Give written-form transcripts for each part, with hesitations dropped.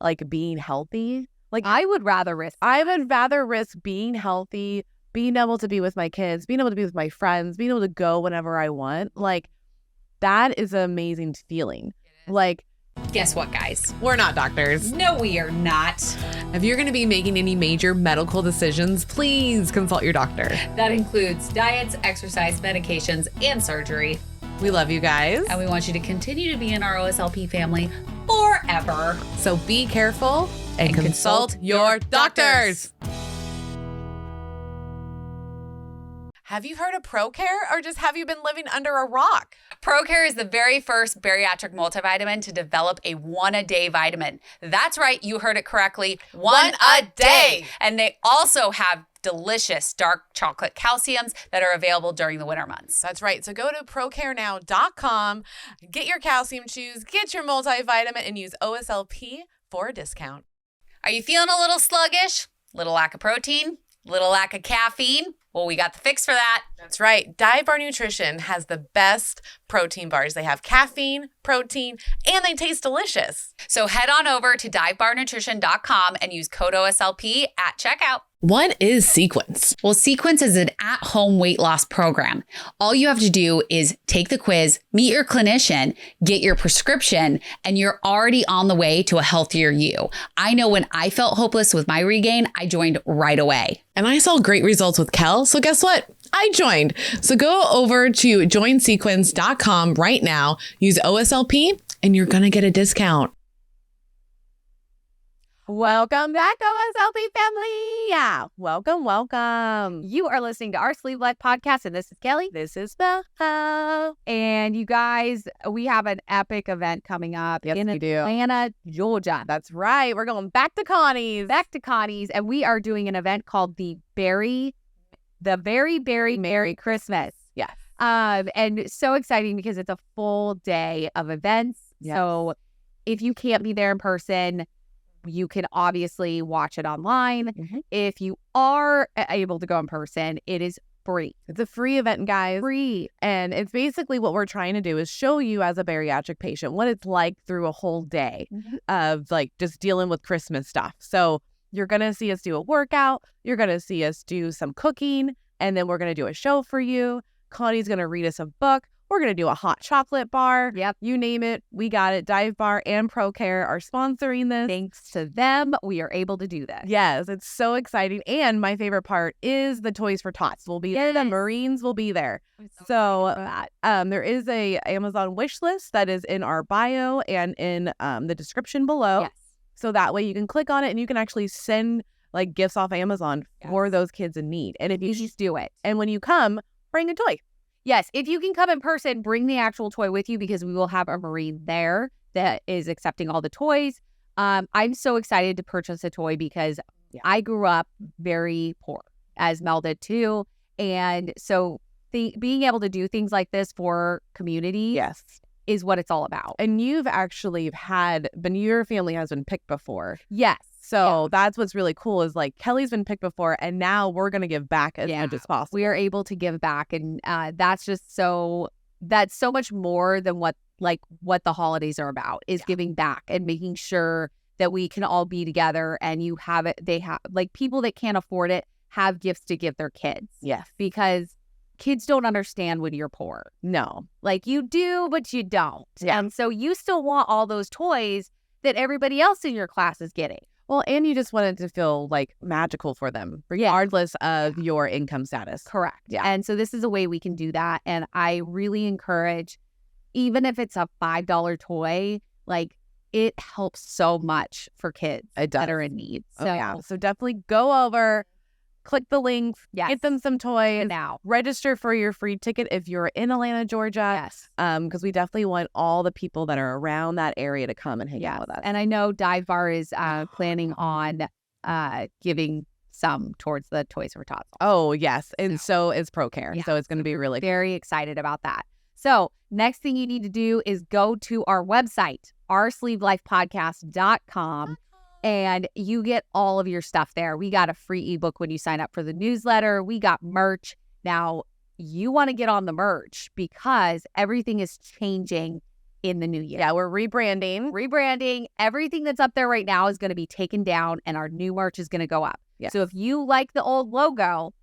like being healthy. Like I would rather risk being healthy, being able to be with my kids, being able to be with my friends, being able to go whenever I want. Like that is an amazing feeling. Like, guess what, guys? We're not doctors. No, we are not. If you're going to be making any major medical decisions, please consult your doctor. That includes diets, exercise, medications, and surgery. We love you guys. And we want you to continue to be in our OSLP family forever. So be careful and consult your doctors. Have you heard of ProCare, or just have you been living under a rock? ProCare is the very first bariatric multivitamin to develop a 1-a-day vitamin. That's right, you heard it correctly. 1 a day. And they also have delicious dark chocolate calciums that are available during the winter months. That's right. So go to procarenow.com, get your calcium chews, get your multivitamin, and use OSLP for a discount. Are you feeling a little sluggish? Little lack of protein? Little lack of caffeine? Well, we got the fix for that. That's right. DiveBarNutrition has the best protein bars. They have caffeine, protein, and they taste delicious. So head on over to DiveBarNutrition.com and use code OSLP at checkout. What is Sequence? Well, Sequence is an at-home weight loss program. All you have to do is take the quiz, meet your clinician, get your prescription, and you're already on the way to a healthier you. I know when I felt hopeless with my regain, I joined right away. And I saw great results with Kel, so guess what? I joined. So go over to joinsequence.com right now, use OSLP, and you're going to get a discount. welcome back, OSLP family. Yeah, welcome. You are listening to our Sleep Life podcast, and this is Kelly. This is Belle. And you guys, we have an epic event coming up Yes, in we do. Atlanta, Georgia. That's right. We're going back to Connie's. And we are doing an event called the Very Merry Christmas. Yes. And so exciting because it's a full day of events. Yes. So if you can't be there in person, you can obviously watch it online. Mm-hmm. If you are able to go in person, it is free. It's a free event, guys. Free. And it's basically what we're trying to do is show you as a bariatric patient what it's like through a whole day of like just dealing with Christmas stuff. So you're going to see us do a workout. You're going to see us do some cooking. And then we're going to do a show for you. Connie's going to read us a book. We're going to do a hot chocolate bar. Yep. You name it. We got it. DiveBar and ProCare are sponsoring this. Thanks to them, we are able to do this. Yes, it's so exciting. And my favorite part is the Toys for Tots will be there. The Marines will be there. So there is a Amazon wish list that is in our bio and in the description below. Yes. So that way you can click on it and you can actually send like gifts off Amazon for those kids in need. And if you just do it. And when you come, bring a toy. Yes, if you can come in person, bring the actual toy with you because we will have a Marine there that is accepting all the toys. I'm so excited to purchase a toy because I grew up very poor, as Mel did too. And so being able to do things like this for community is what it's all about. And you've actually your family has been picked before. Yes. So that's what's really cool is like Kelly's been picked before and now we're going to give back as much as possible. We are able to give back. And that's so much more than what the holidays are about is giving back and making sure that we can all be together and you have it. They have like people that can't afford it have gifts to give their kids. Yes. Because kids don't understand when you're poor. No. Like you do, but you don't. Yeah. And so you still want all those toys that everybody else in your class is getting. Well, and you just wanted to feel like magical for them, regardless of your income status. Correct. Yeah. And so this is a way we can do that. And I really encourage, even if it's a $5 toy, like it helps so much for kids that are in need. So, So definitely go over, click the link, get them some toys. Now. Register for your free ticket if you're in Atlanta, Georgia. Yes. Because we definitely want all the people that are around that area to come and hang out with us. And I know DiveBar is planning on giving some towards the Toys for Tots. Oh, yes. And so is ProCare. Yeah. So it's going to be really cool. Very excited about that. So next thing you need to do is go to our website, oursleevelifepodcast.com. And you get all of your stuff there. We got a free ebook when you sign up for the newsletter. We got merch. Now, you want to get on the merch because everything is changing in the new year. Yeah, we're rebranding. Everything that's up there right now is going to be taken down and our new merch is going to go up. Yes. So if you like the old logo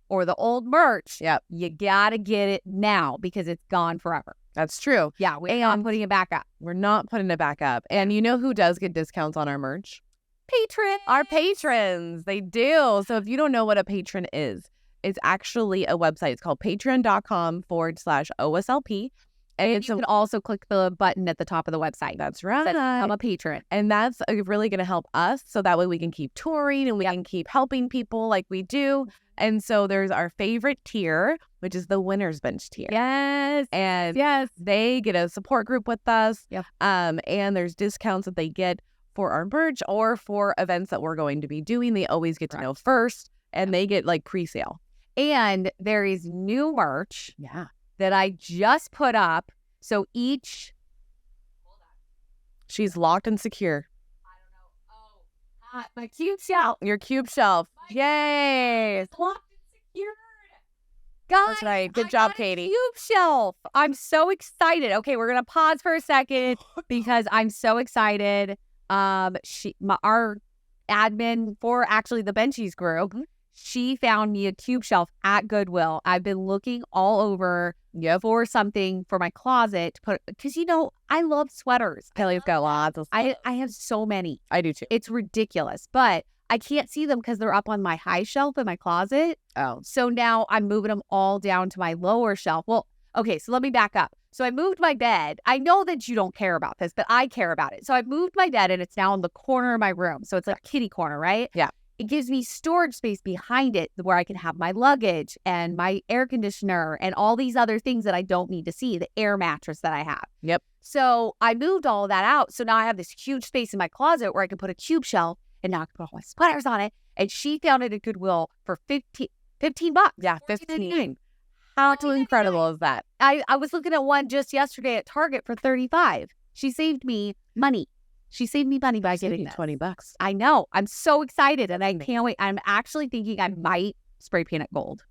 or the old merch, Yep. you got to get it now because it's gone forever. That's true. Yeah, we're not putting it back up. We're not putting it back up. And you know who does get discounts on our merch? Patrons. Our patrons. They do. So if you don't know what a patron is, it's actually a website. It's called patreon.com/OSLP. And you can also click the button at the top of the website. That's right. Become a patron. And that's really going to help us. So that way we can keep touring and we can keep helping people like we do. And so there's our favorite tier, which is the winner's bench tier. Yes. And Yes. they get a support group with us. Yep. And there's discounts that they get for our merch or for events that we're going to be doing. They always get to know first and they get like pre-sale. And there is new merch. Yeah. That I just put up. So each. She's locked and secure. My cube shelf. Your cube shelf. Yay. Locked and secured. Guys, That's right. Good I job, got a Katie. Cube shelf. I'm so excited. Okay, we're gonna pause for a second because I'm so excited. Our admin for actually the Benchies group, she found me a cube shelf at Goodwill. I've been looking all over for something for my closet to put because I love sweaters. Kelly's got lots of I have so many. I do too. It's ridiculous, but I can't see them because they're up on my high shelf in my closet. Oh. So now I'm moving them all down to my lower shelf. Well, okay, so let me back up. So I moved my bed. I know that you don't care about this, but I care about it. So I moved my bed and it's now in the corner of my room. So it's like a kitty corner, right? Yeah. It gives me storage space behind it where I can have my luggage and my air conditioner and all these other things that I don't need to see, the air mattress that I have. Yep. So I moved all of that out. So now I have this huge space in my closet where I can put a cube shelf and now I can put all my sweaters on it. And she found it at Goodwill for $15. Yeah, 15. $14.99. How incredible is that? I was looking at one just yesterday at Target for $35. She saved me money. She saved me money by getting this. $20. I know. I'm so excited and I can't wait. I'm actually thinking I might spray paint it gold.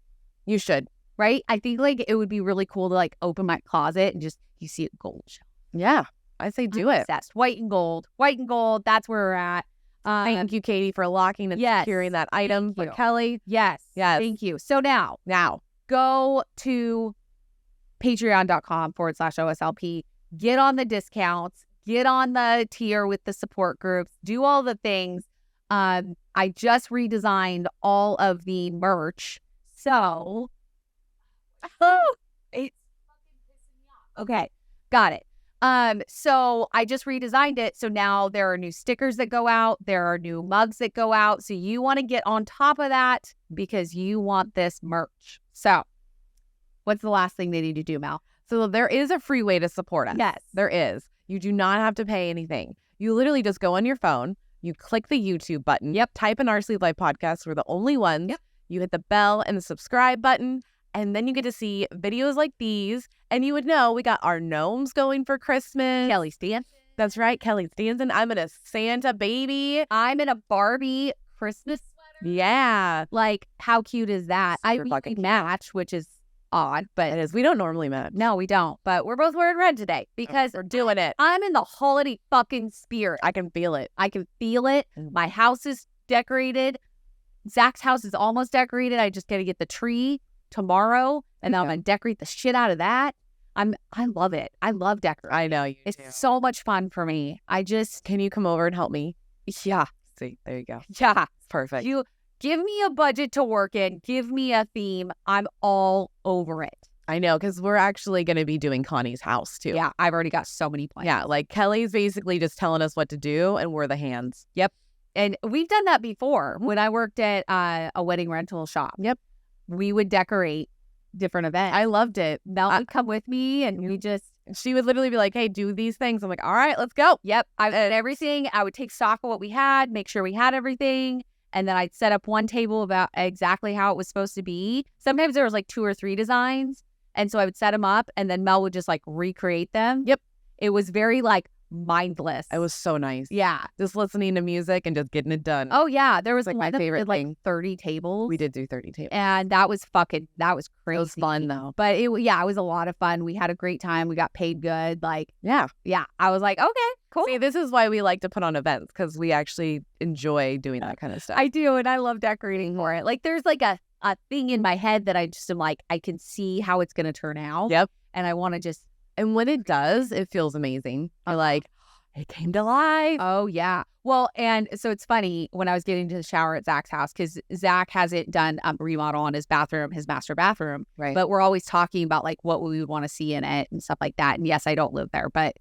You should. Right? I think like it would be really cool to like open my closet and just you see it gold. Yeah. I say do I'm it. obsessed. White and gold. White and gold. That's where we're at. Thank you, Katie, for locking and securing that item for you. Kelly. Yes. Thank you. So now go to patreon.com/OSLP. Get on the discounts. Get on the tier with the support groups. Do all the things. I just redesigned all of the merch. So, it's fucking pissing me off. Okay, got it. So I just redesigned it. So now there are new stickers that go out. There are new mugs that go out. So you want to get on top of that because you want this merch. So what's the last thing they need to do, Mel? So there is a free way to support us. Yes. There is. You do not have to pay anything. You literally just go on your phone. You click the YouTube button. Yep. Type in our Sleep Life podcast. We're the only ones. Yep. You hit the bell and the subscribe button. And then you get to see videos like these. And you would know we got our gnomes going for Christmas. Kelly stands. That's right. Kelly stands in. I'm in a Santa baby. I'm in a Barbie Christmas sweater. Yeah. Like, how cute is that? Super We fucking match, which is odd, but It is. We don't normally match. no, we don't. But we're both wearing red today because We're doing it. I'm in the holiday fucking spirit. I can feel it. I can feel it. My house is decorated. Zach's house is almost decorated. I just got to get the tree tomorrow, and then I'm gonna decorate the shit out of that. I love it. I love decorating. I know you It's do. so much fun for me. Can you come over and help me? Yeah. See, there you go. Yeah. Perfect. You give me a budget to work in. Give me a theme. I'm all over it. I know, because we're actually going to be doing Connie's house too. Yeah. I've already got so many plans. Yeah, like Kelly's basically just telling us what to do, and we're the hands. And we've done that before. When I worked at a wedding rental shop. Yep. We would decorate different events. I loved it. Mel would come with me and we just, She would literally be like, "Hey, do these things." I'm like, "All right, let's go." yep. I did everything. I would take stock of what we had, make sure we had everything. And then I'd set up one table about exactly how it was supposed to be. Sometimes there was like 2 or 3 designs. And so I would set them up and then Mel would just like recreate them. Yep. It was very like mindless. It was so nice. Yeah. Just listening to music and just getting it done. Oh yeah. There was like one my that favorite did, like thing. 30 tables. We did do 30 tables. And that was crazy. It was fun though. But it was a lot of fun. We had a great time. We got paid good. Like, Yeah. I was like, okay, cool. See, this is why we like to put on events, because we actually enjoy doing that kind of stuff. I do. And I love decorating for it. Like, there's like a thing in my head that I just am like, I can see how it's going to turn out. Yep. And I want to just. And when it does, it feels amazing. I like, it came to life. Oh, yeah. Well, and so it's funny when I was getting to the shower at Zach's house, because Zach hasn't done a remodel on his bathroom, his master bathroom. Right. But we're always talking about like what we would want to see in it and stuff like that. And yes, I don't live there, but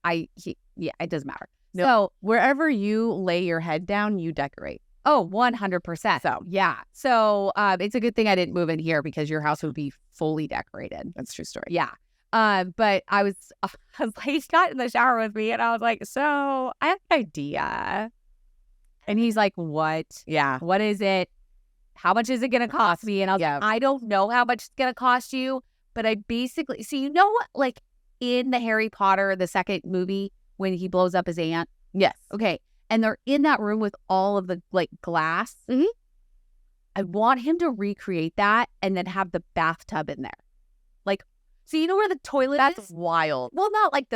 it doesn't matter. No, So wherever you lay your head down, you decorate. Oh, 100%. So. Yeah. So it's a good thing I didn't move in here, because your house would be fully decorated. That's a true story. Yeah. But I was like, he got in the shower with me and I was like, so I have an idea. And he's like, what? Yeah. What is it? How much is it going to cost me? And I was Yeah. like, I don't know how much it's going to cost you, but I basically, so you know what, like in the Harry Potter, the second movie, when he blows up his aunt. Yes. Okay. And they're in that room with all of the like glass. Mhm. I want him to recreate that and then have the bathtub in there. Like, so you know where the toilet That's is? wild. Well, not like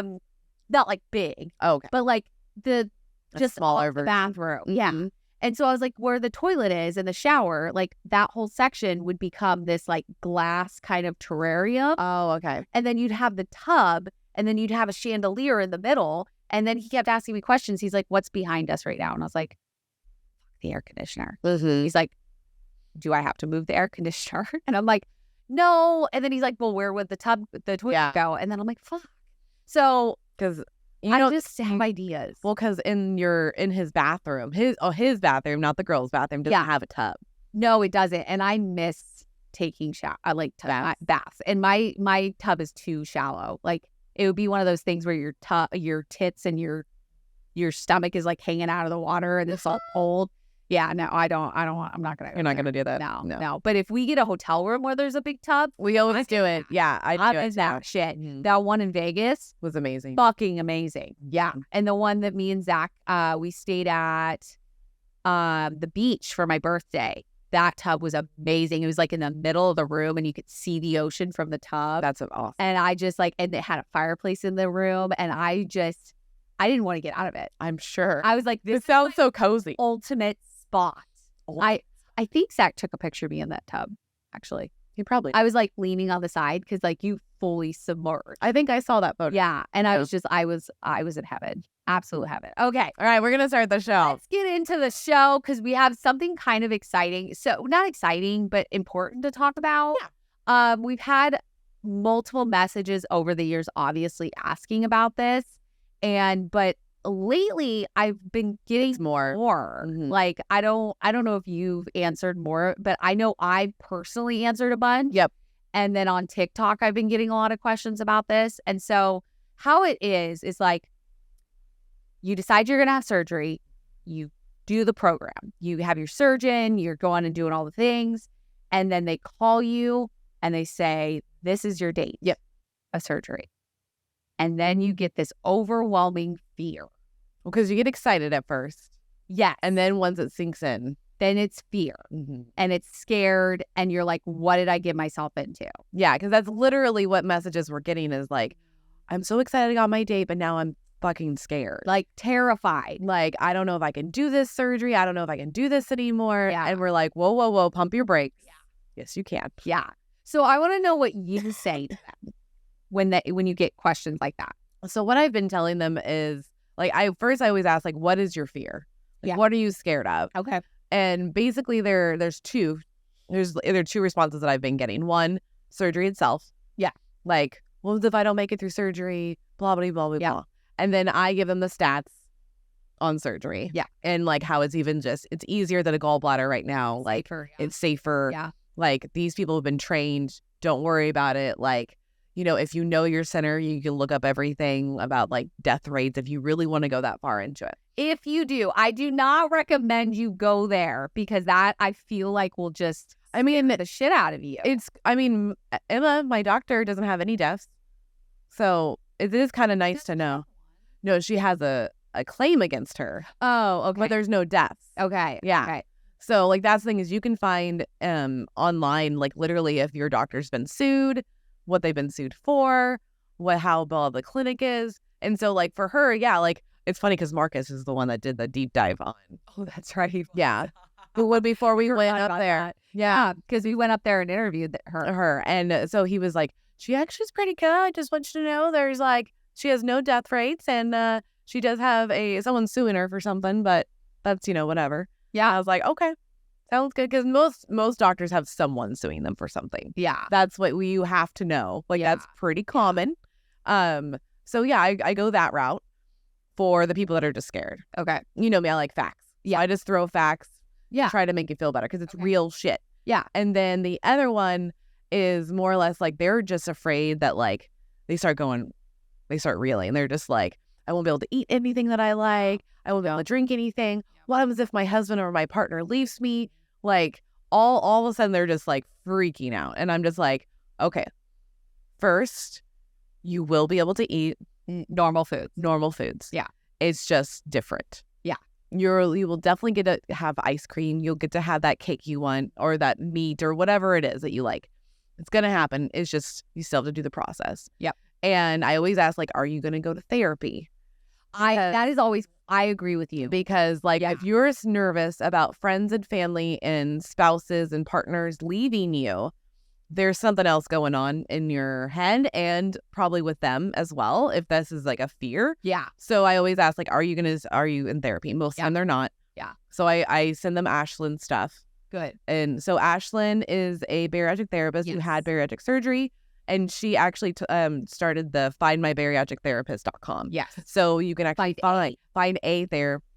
big, Okay. but like the A just smaller off the version. bathroom. Yeah. Mhm. And so I was like, where the toilet is and the shower, like that whole section would become this like glass kind of terrarium. Oh, okay. And then you'd have the tub, and then you'd have a chandelier in the middle. And then he kept asking me questions. He's like, what's behind us right now? And I was like, the air conditioner. Mm-hmm. He's like, do I have to move the air conditioner? And I'm like, no. And then he's like, well, where would the toilet Yeah. go? And then I'm like, fuck. So Because I just have ideas. well, because in his bathroom, his bathroom, not the girl's bathroom, doesn't Yeah. have a tub. No, it doesn't. And I miss taking shower. I like baths. And my tub is too shallow. Like it would be one of those things where your tits and your stomach is like hanging out of the water and it's all cold. Yeah, no, I don't want. I'm not gonna. You're not gonna do that. No. But if we get a hotel room where there's a big tub, We always do it. Yeah, I do it. that shit. Mhm. That one in Vegas, Was amazing. fucking amazing. Yeah, and the one that me and Zach, we stayed at, the beach for my birthday. That tub was amazing. It was like in the middle of the room, and you could see the ocean from the tub. That's awesome. And I just like, and it had a fireplace in the room, and I didn't want to get out of it. I'm sure. I was like, this It sounds so cozy. ultimate spot. Oh. I think Zach took a picture of me in that tub, actually. He probably. I was like leaning on the side because like you fully submerged. I think I saw that photo. Yeah. And I Yeah. was just, I was in heaven. Absolute heaven. Okay. All right, we're gonna start the show. Let's get into the show because we have something kind of exciting. So not exciting, but important to talk about. Yeah. We've had multiple messages over the years, obviously asking about this. But lately I've been getting More. more. Like I don't know if you've answered more, but I know I personally answered a bunch. Yep. And then on TikTok, I've been getting a lot of questions about this. And so how it is like you decide you're going to have surgery, you do the program, you have your surgeon, you're going and doing all the things. And then they call you and they say, this is your date of surgery. And then you get this overwhelming fear. Because you get excited at first, Yes. and then once it sinks in, then it's fear and it's scared. And you're like, what did I get myself into? yeah, because that's literally what messages we're getting is like, I'm so excited I got my date, but now I'm fucking scared. Like terrified. Like, I don't know if I can do this surgery. I don't know if I can do this anymore. Yeah. And we're like, whoa, pump your brakes. Yeah. Yes, you can. Yeah. So I want to know what you say to them when you get questions like that. So what I've been telling them is, like, I always ask, like, what is your fear? Like, Yeah. what are you scared of? Okay. And basically there's two responses that I've been getting. One, surgery itself. Yeah. Like, well, if I don't make it through surgery, blah, blah, blah, blah, Yeah. blah. And then I give them the stats on surgery. Yeah. And like how it's easier than a gallbladder right now. Like Safer, it's safer. Yeah. Like these people have been trained. Don't worry about it. Like, you know, if you know your center, you can look up everything about like death rates if you really want to go that far into it. If you do, I do not recommend you go there because that I feel like will just scare the shit out of you. Emma, my doctor, doesn't have any deaths. So it is kind of nice to know. No, she has a claim against her, Oh, okay. but there's no deaths. Okay. Yeah. Okay. So like that's the thing is you can find online like literally if your doctor's been sued, what they've been sued for, how well the clinic is. And so like for her, yeah, like it's funny because Marcus is the one that did the deep dive on. Oh, that's right. Yeah. Who would before we went up there. That. Yeah, because we went up there and interviewed her. And so he was like, she actually is pretty good. I just want you to know there's like, she has no death rates and she does have someone suing her for something, but that's, whatever. Yeah. I was like, okay, sounds good. Because most doctors have someone suing them for something. Yeah. That's what you have to know. Like that's pretty common. So yeah, I go that route for the people that are just scared. Okay. You know me, I like facts. Yeah. I just throw facts. Yeah. Try to make you feel better because it's real shit. Yeah. And then the other one is more or less like they're just afraid that like they start reeling. They're just like, I won't be able to eat anything that I like. I won't be able to drink anything. What happens if my husband or my partner leaves me? Like all of a sudden they're just like freaking out. And I'm just like, okay, first, you will be able to eat normal foods. Yeah. It's just different. Yeah. You will definitely get to have ice cream. You'll get to have that cake you want or that meat or whatever it is that you like. It's going to happen. It's just you still have to do the process. Yep. And I always ask, like, are you going to go to therapy? I agree with you. Because, like, if you're nervous about friends and family and spouses and partners leaving you, there's something else going on in your head and probably with them as well, if this is like a fear. Yeah. So I always ask, like, are you in therapy? Most of the time they're not. Yeah. So I send them Ashlyn stuff. Good. And so Ashlyn is a bariatric therapist who had bariatric surgery. And she actually started the findmybariatrictherapist.com. Yes. So you can actually find a therapist.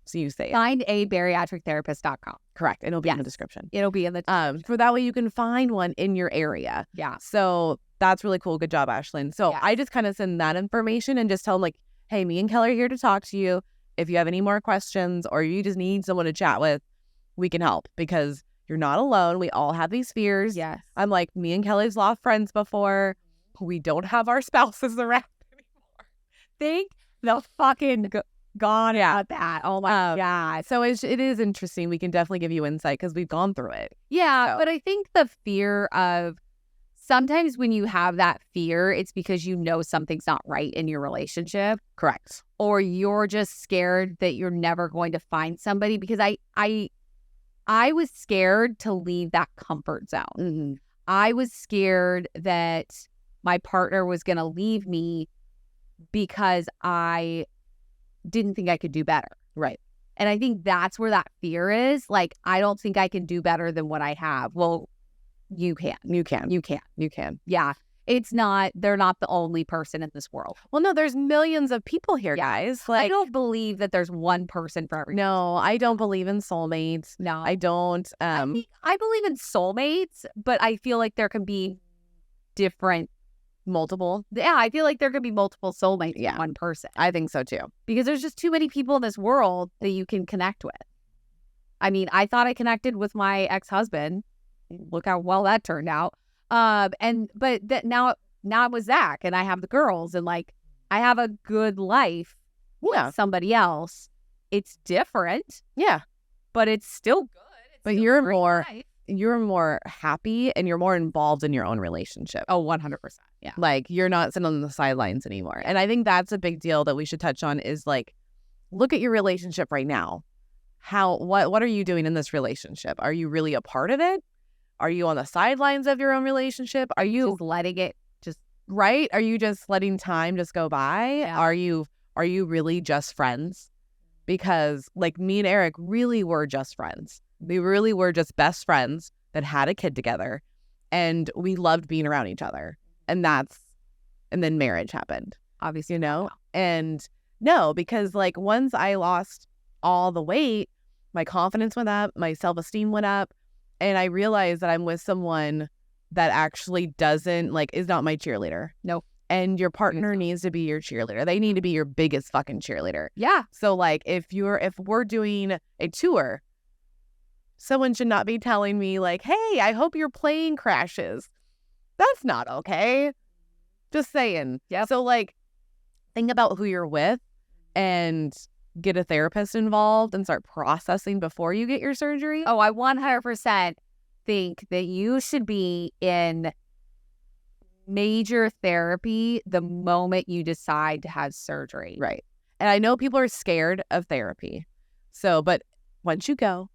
So you say findabariatrictherapist.com. Correct. It'll be in the description. It'll be in the description. For that way you can find one in your area. Yeah. So that's really cool. Good job, Ashlyn. So I just kind of send that information and just tell them like, hey, me and Kelly are here to talk to you. If you have any more questions or you just need someone to chat with, we can help because you're not alone. We all have these fears. Yes. I'm like, me and Kelly's lost friends before. We don't have our spouses around anymore. Thank the fucking God at that. Oh my God. So it is interesting. We can definitely give you insight because we've gone through it. Yeah. But I think the fear of sometimes when you have that fear, it's because you know something's not right in your relationship. Correct. Or you're just scared that you're never going to find somebody because I was scared to leave that comfort zone. Mm-hmm. I was scared that my partner was going to leave me because I didn't think I could do better. Right. And I think that's where that fear is. Like, I don't think I can do better than what I have. Well, you can. You can. Yeah. They're not the only person in this world. Well, no, there's millions of people here, guys. Like, I don't believe that there's one person for everything. No, I don't believe in soulmates. No. I don't. I believe in soulmates, but I feel like there can be multiple. Yeah, I feel like there could be multiple soulmates in one person. I think so too. Because there's just too many people in this world that you can connect with. I mean, I thought I connected with my ex-husband. Look how well that turned out. But now it was Zach and I have the girls and like I have a good life with somebody else. It's different. Yeah. But it's still good. But you're more happy and you're more involved in your own relationship. Oh, 100%. Yeah. Like you're not sitting on the sidelines anymore. And I think that's a big deal that we should touch on is like, look at your relationship right now. What are you doing in this relationship? Are you really a part of it? Are you on the sidelines of your own relationship? Are you just letting it right? Are you just letting time just go by? Yeah. Are you really just friends? Because like me and Eric really were just friends. We really were just best friends that had a kid together and we loved being around each other. And then marriage happened, obviously, And no, because like once I lost all the weight, my confidence went up, my self-esteem went up. And I realized that I'm with someone that actually is not my cheerleader. No. And your partner needs to be your cheerleader. They need to be your biggest fucking cheerleader. Yeah. So like if we're doing a tour, someone should not be telling me like, hey, I hope your plane crashes. That's not okay. Just saying. Yeah. So like think about who you're with and get a therapist involved and start processing before you get your surgery. Oh, I 100% think that you should be in major therapy the moment you decide to have surgery. Right. And I know people are scared of therapy. So, but once you go,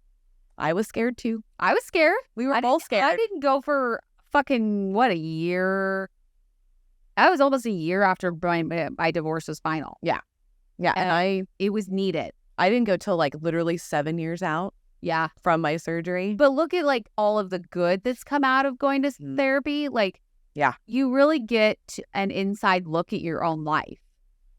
I was scared too. I was scared. We were both scared. I didn't go for fucking, a year? That was almost a year after my divorce was final. Yeah. And it was needed. I didn't go till like literally 7 years out. Yeah. From my surgery. But look at like all of the good that's come out of going to therapy. Like, yeah, you really get an inside look at your own life.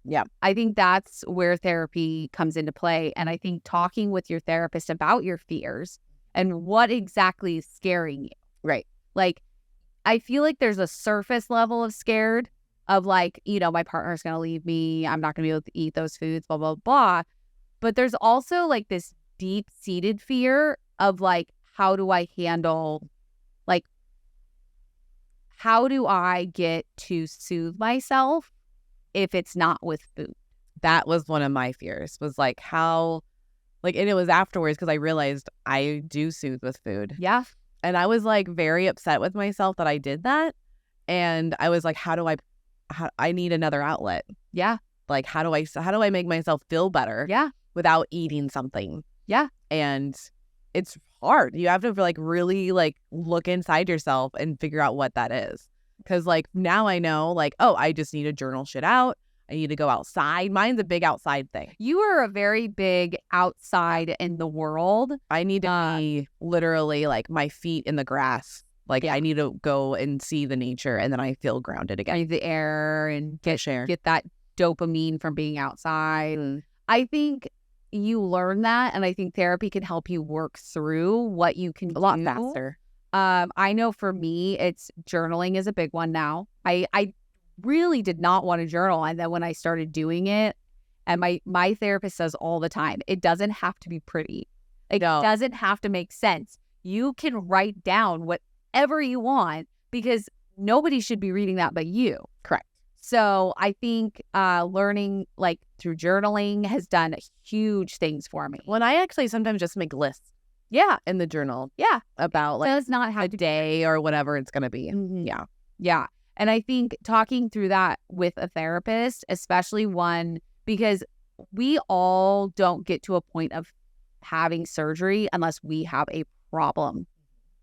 Yeah. I think that's where therapy comes into play. And I think talking with your therapist about your fears and what exactly is scaring you. Right. Like, I feel like there's a surface level of scared of like, my partner's going to leave me. I'm not going to be able to eat those foods, blah, blah, blah. But there's also like this deep-seated fear of like, how do I handle, like, how do I get to soothe myself if it's not with food? That was one of my fears, was like how, like, and it was afterwards because I realized I do soothe with food. Yeah. And I was like very upset with myself that I did that. And I was like, I need another outlet. Yeah. Like, how do I make myself feel better? Yeah. Without eating something. Yeah. And it's hard. You have to like really like look inside yourself and figure out what that is. Because like now I know like, oh, I just need to journal shit out. I need to go outside. Mine's a big outside thing. You are a very big outside in the world. I need to be literally like my feet in the grass. Like I need to go and see the nature, and then I feel grounded again. I need the air and get that dopamine from being outside. I think you learn that, and I think therapy can help you work through what you can do. A lot faster. I know for me, it's journaling is a big one now. I really did not want to journal, and then when I started doing it, and my therapist says all the time, it doesn't have to be pretty. It doesn't have to make sense. You can write down whatever you want because nobody should be reading that but you. Correct. So I think learning like through journaling has done huge things for me. When I actually sometimes just make lists. Yeah. In the journal. Yeah. About like does not have a day or whatever it's going to be. Mm-hmm. Yeah. Yeah. And I think talking through that with a therapist, especially one, because we all don't get to a point of having surgery unless we have a problem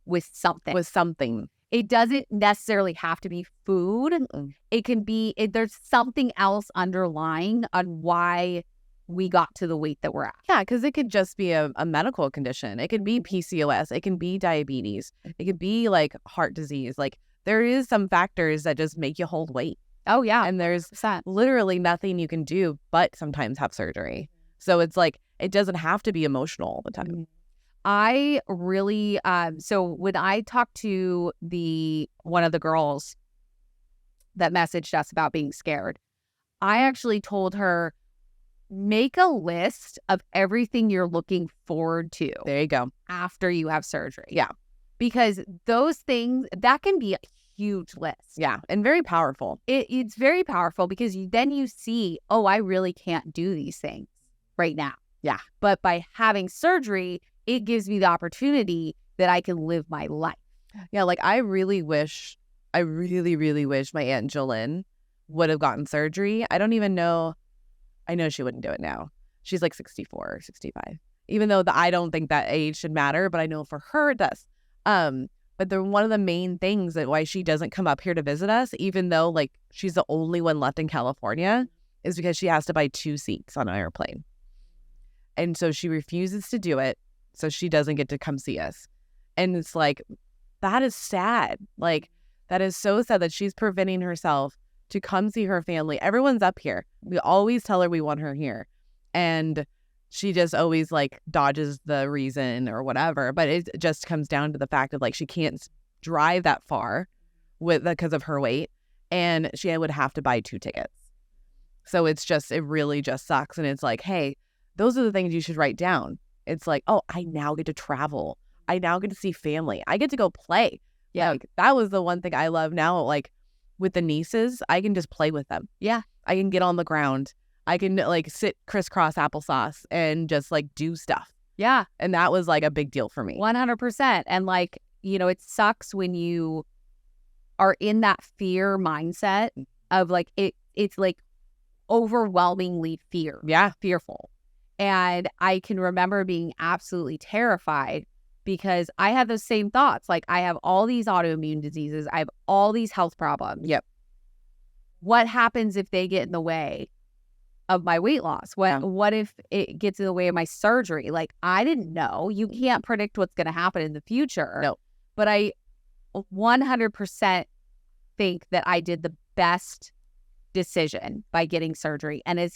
with something. It doesn't necessarily have to be food. Mm-mm. It can be, there's something else underlying on why we got to the weight that we're at. Yeah, because it could just be a medical condition. It could be PCOS. It can be diabetes. It could be like heart disease. Like there is some factors that just make you hold weight. Oh, yeah. And there's 100%. literally nothing you can do but sometimes have surgery. So it's like, it doesn't have to be emotional all the time. I really, so when I talked to one of the girls that messaged us about being scared, I actually told her, make a list of everything you're looking forward to. There you go. After you have surgery. Yeah. Because those things, that can be a huge list. Yeah. And very powerful. It's very powerful because then you see, oh, I really can't do these things right now. Yeah. But by having surgery, it gives me the opportunity that I can live my life. Yeah. Like I really wish my Aunt Jolene would have gotten surgery. I don't even know. I know she wouldn't do it now. She's like 64 or 65. Even though I don't think that age should matter, but I know for her it does. But one of the main things that why she doesn't come up here to visit us, even though like she's the only one left in California, is because she has to buy 2 seats on an airplane. And so she refuses to do it. So she doesn't get to come see us. And it's like, that is sad. Like, that is so sad that she's preventing herself to come see her family. Everyone's up here. We always tell her we want her here. And she just always like dodges the reason or whatever. But it just comes down to the fact of like, she can't drive that far because of her weight. And she would have to buy 2 tickets. So it really just sucks. And it's like, hey, those are the things you should write down. It's like, oh, I now get to travel. I now get to see family. I get to go play. Yeah. Like, that was the one thing I love now. Like with the nieces, I can just play with them. Yeah. I can get on the ground. I can like sit crisscross applesauce and just like do stuff. Yeah. And that was like a big deal for me. 100%. And like, it sucks when you are in that fear mindset of like, it's like overwhelmingly fearful. And I can remember being absolutely terrified because I had those same thoughts. Like, I have all these autoimmune diseases. I have all these health problems. Yep. What happens if they get in the way of my weight loss? What if it gets in the way of my surgery? Like, I didn't know. You can't predict what's going to happen in the future. No. But I 100% think that I did the best decision by getting surgery. And as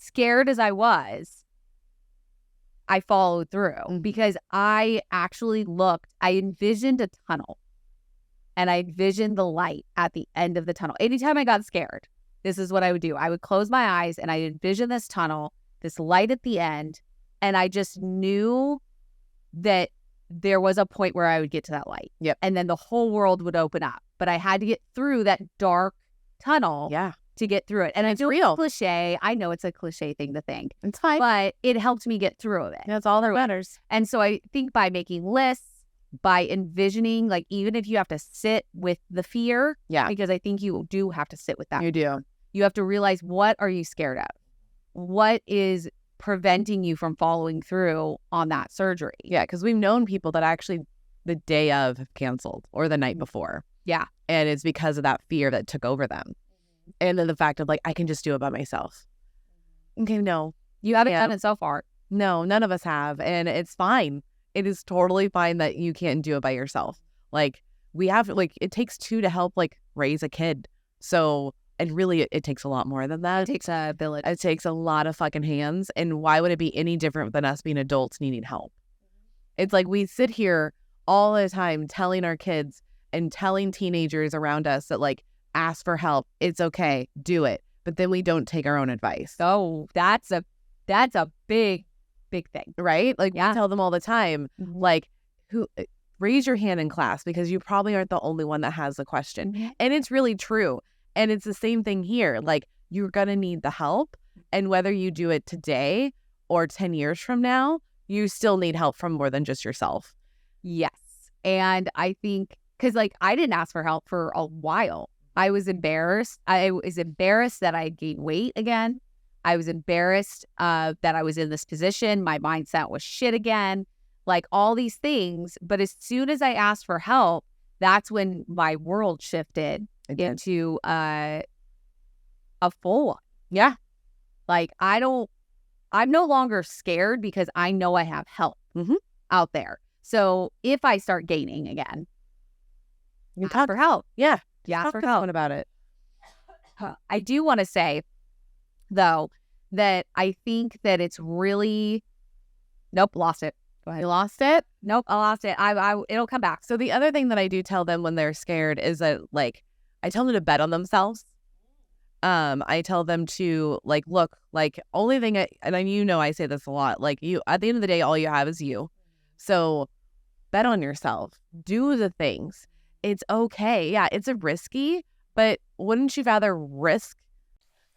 scared as I was, I followed through because I actually I envisioned a tunnel and I envisioned the light at the end of the tunnel. Anytime I got scared, this is what I would do. I would close my eyes and I envision this tunnel, this light at the end. And I just knew that there was a point where I would get to that light. Yep. And then the whole world would open up. But I had to get through that dark tunnel to get through it. And it's real cliche. I know it's a cliche thing to think. It's fine. But it helped me get through it. That's all that matters. And so I think by making lists, by envisioning, like even if you have to sit with the fear, because I think you do have to sit with that. You do. You have to realize, what are you scared of? What is preventing you from following through on that surgery? Yeah, because we've known people that actually the day of have canceled or the night before. Yeah. And it's because of that fear that took over them. And then the fact of like, I can just do it by myself. Okay, no. You haven't done it so far. No, none of us have. And it's fine. It is totally fine that you can't do it by yourself. Like, we have, like, it takes two to help, like, raise a kid. So, and really, it takes a lot more than that. It takes a village. It takes a lot of fucking hands. And why would it be any different than us being adults needing help? It's like we sit here all the time telling our kids and telling teenagers around us that, like, ask for help. It's okay. Do it. But then we don't take our own advice. Oh, that's a big thing. Right? Like, we tell them all the time, like, raise your hand in class because you probably aren't the only one that has a question. And it's really true. And it's the same thing here. Like, you're going to need the help. And whether you do it today or 10 years from now, you still need help from more than just yourself. Yes. And I think, because like, I didn't ask for help for a while. I was embarrassed. I was embarrassed that I had gained weight again. I was embarrassed that I was in this position. My mindset was shit again, like all these things. But as soon as I asked for help, that's when my world shifted into a full one. Yeah. Like, I'm no longer scared because I know I have help out there. So if I start gaining again, you ask for help. Yeah. Ask for help. help About it. I do want to say, though, that I think that it's really... Nope, lost it. Go ahead. You lost it? Nope, I lost it. It'll come back. So the other thing that I do tell them when they're scared is that, like, I tell them to bet on themselves. I tell them to, like, look, like, only thing, I say this a lot, like, you, at the end of the day, all you have is you. So bet on yourself. Do the things. It's okay. Yeah, it's risky, but wouldn't you rather risk?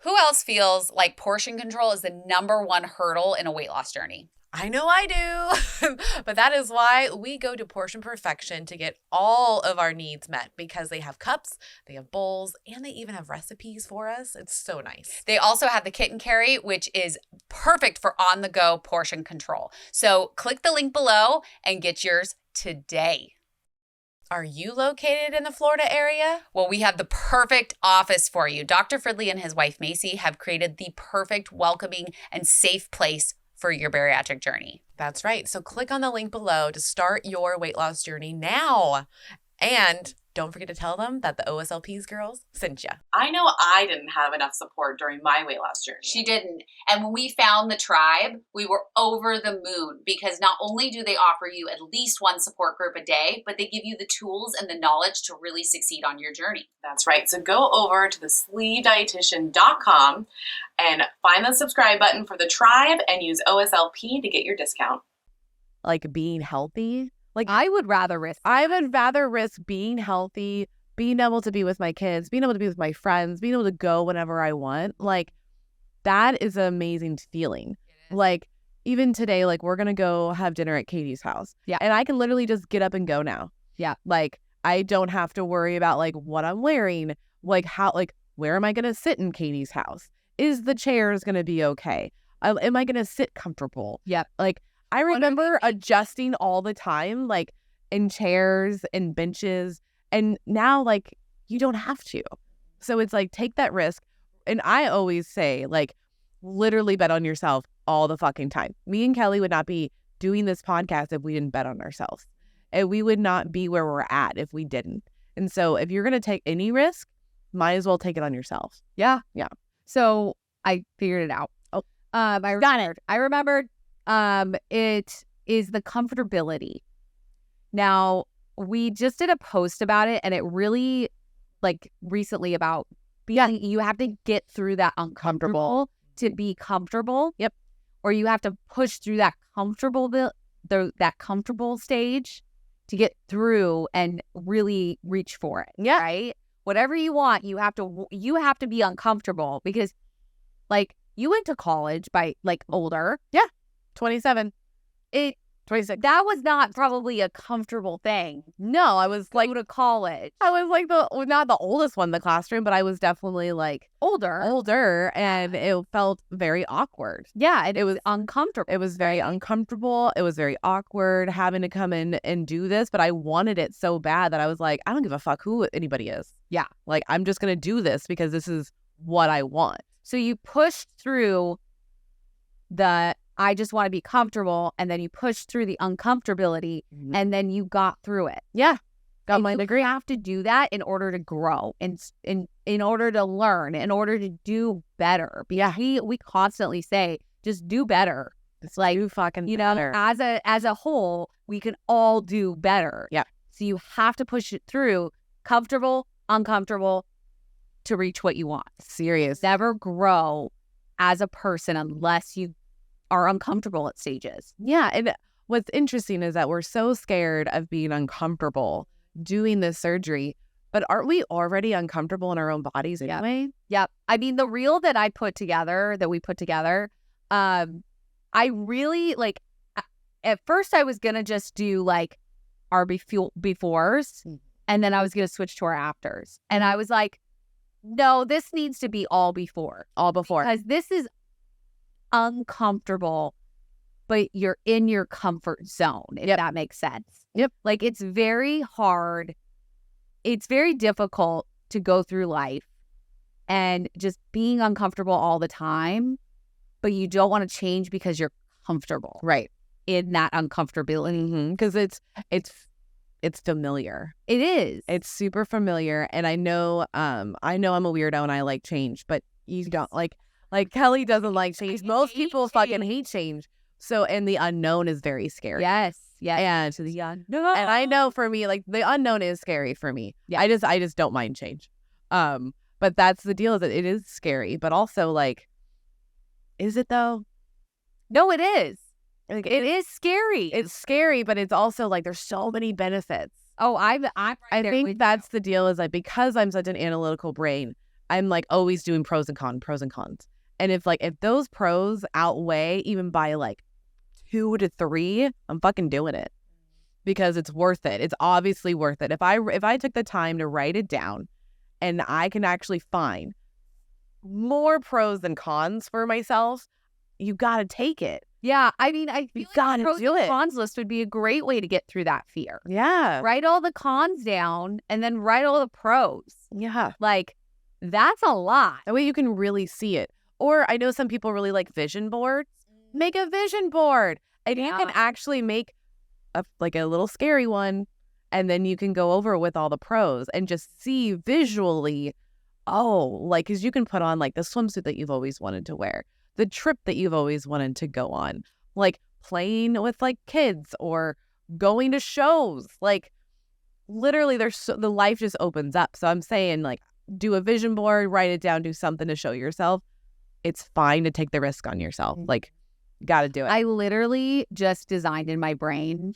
Who else feels like portion control is the number one hurdle in a weight loss journey? I know I do, but that is why we go to Portion Perfection to get all of our needs met, because they have cups, they have bowls, and they even have recipes for us. It's so nice. They also have the kit and carry, which is perfect for on-the-go portion control. So click the link below and get yours today. Are you located in the Florida area? Well, we have the perfect office for you. Dr. Fridley and his wife, Macy, have created the perfect, welcoming, and safe place for your bariatric journey. That's right. So click on the link below to start your weight loss journey now. And don't forget to tell them that the OSLP's girls sent you. I know I didn't have enough support during my weight loss journey. She didn't. And when we found the tribe, we were over the moon, because not only do they offer you at least one support group a day, but they give you the tools and the knowledge to really succeed on your journey. That's right. So go over to the sleevedietitian.com and find the subscribe button for the tribe and use OSLP to get your discount. Like, being healthy. Like, I would rather risk being healthy, being able to be with my kids, being able to be with my friends, being able to go whenever I want. Like, that is an amazing feeling. Like, even today, like, we're going to go have dinner at Katie's house. Yeah. And I can literally just get up and go now. Yeah. Like, I don't have to worry about, like, what I'm wearing. Like, how, like, where am I going to sit in Katie's house? Is the chairs going to be okay? Am I going to sit comfortable? Yep. Like, I remember adjusting all the time, like, in chairs and benches. And now, like, you don't have to. So it's like, take that risk. And I always say, like, literally bet on yourself all the fucking time. Me and Kelly would not be doing this podcast if we didn't bet on ourselves. And we would not be where we're at if we didn't. And so if you're going to take any risk, might as well take it on yourself. Yeah. Yeah. So I figured it out. I remembered it is the comfortability. Now, we just did a post about it, and it really, like, recently about being, you have to get through that uncomfortable to be comfortable. Yep. Or you have to push through that comfortable, that comfortable stage to get through and really reach for it. Yeah. Right? Whatever you want, you have to be uncomfortable, because, like, you went to college by, like, older. 27. 26. That was not probably a comfortable thing. No, I was like, Go to college. I was like not the oldest one in the classroom, but I was definitely like older, and it felt very awkward. Yeah, it was uncomfortable. It was very uncomfortable. It was very awkward having to come in and do this, but I wanted it so bad that I was like, I don't give a fuck who anybody is. Yeah. Like, I'm just going to do this because this is what I want. So you pushed through the I just want to be comfortable, and then you pushed through the uncomfortability, and then you got through it. Yeah. Got my degree. You have to do that in order to grow, and in order to learn, in order to do better. Because we constantly say, just do better. It's like, do fucking better. As a whole, we can all do better. Yeah. So you have to push it through comfortable, uncomfortable to reach what you want. Serious. Never grow as a person unless you are uncomfortable at stages. Yeah. And what's interesting is that we're so scared of being uncomfortable doing this surgery, but aren't we already uncomfortable in our own bodies anyway? Yep. I mean, the reel that we put together, I really, like, at first I was going to just do, like, our befores, and then I was going to switch to our afters. And I was like, no, this needs to be all before. Because this is uncomfortable, but you're in your comfort zone, if that makes sense. Yep. Like, it's very hard. It's very difficult to go through life and just being uncomfortable all the time, but you don't want to change because you're comfortable. Right. In that uncomfortability. Because it's familiar. It is. It's super familiar. And I know I'm a weirdo and I like change, but you don't like Kelly doesn't like change. Most people fucking hate change. So, and the unknown is very scary. Yes. And the unknown. And I know for me, like, the unknown is scary for me. Yeah. I just don't mind change. But that's the deal, is that it is scary, but also, like, is it though? No, it is. Like, it is scary. It's scary, but it's also like there's so many benefits. Oh, I'm right there think with that's the deal, is like, because I'm such an analytical brain, I'm like always doing pros and cons. And if those pros outweigh even by like 2 to 3, I'm fucking doing it because it's worth it. It's obviously worth it. If I took the time to write it down and I can actually find more pros than cons for myself, you got to take it. Yeah, I mean, I feel gotta pros do and it. cons list would be a great way to get through that fear. Yeah. Write all the cons down and then write all the pros. Yeah. Like, that's a lot. That way you can really see it. Or I know some people really like vision boards. Make a vision board. And you can actually make a little scary one, and then you can go over with all the pros and just see visually, because you can put on like the swimsuit that you've always wanted to wear, the trip that you've always wanted to go on, like playing with like kids or going to shows. Like, literally the life just opens up. So I'm saying, like, do a vision board, write it down, do something to show yourself. It's fine to take the risk on yourself. Like, got to do it. I literally just designed in my brain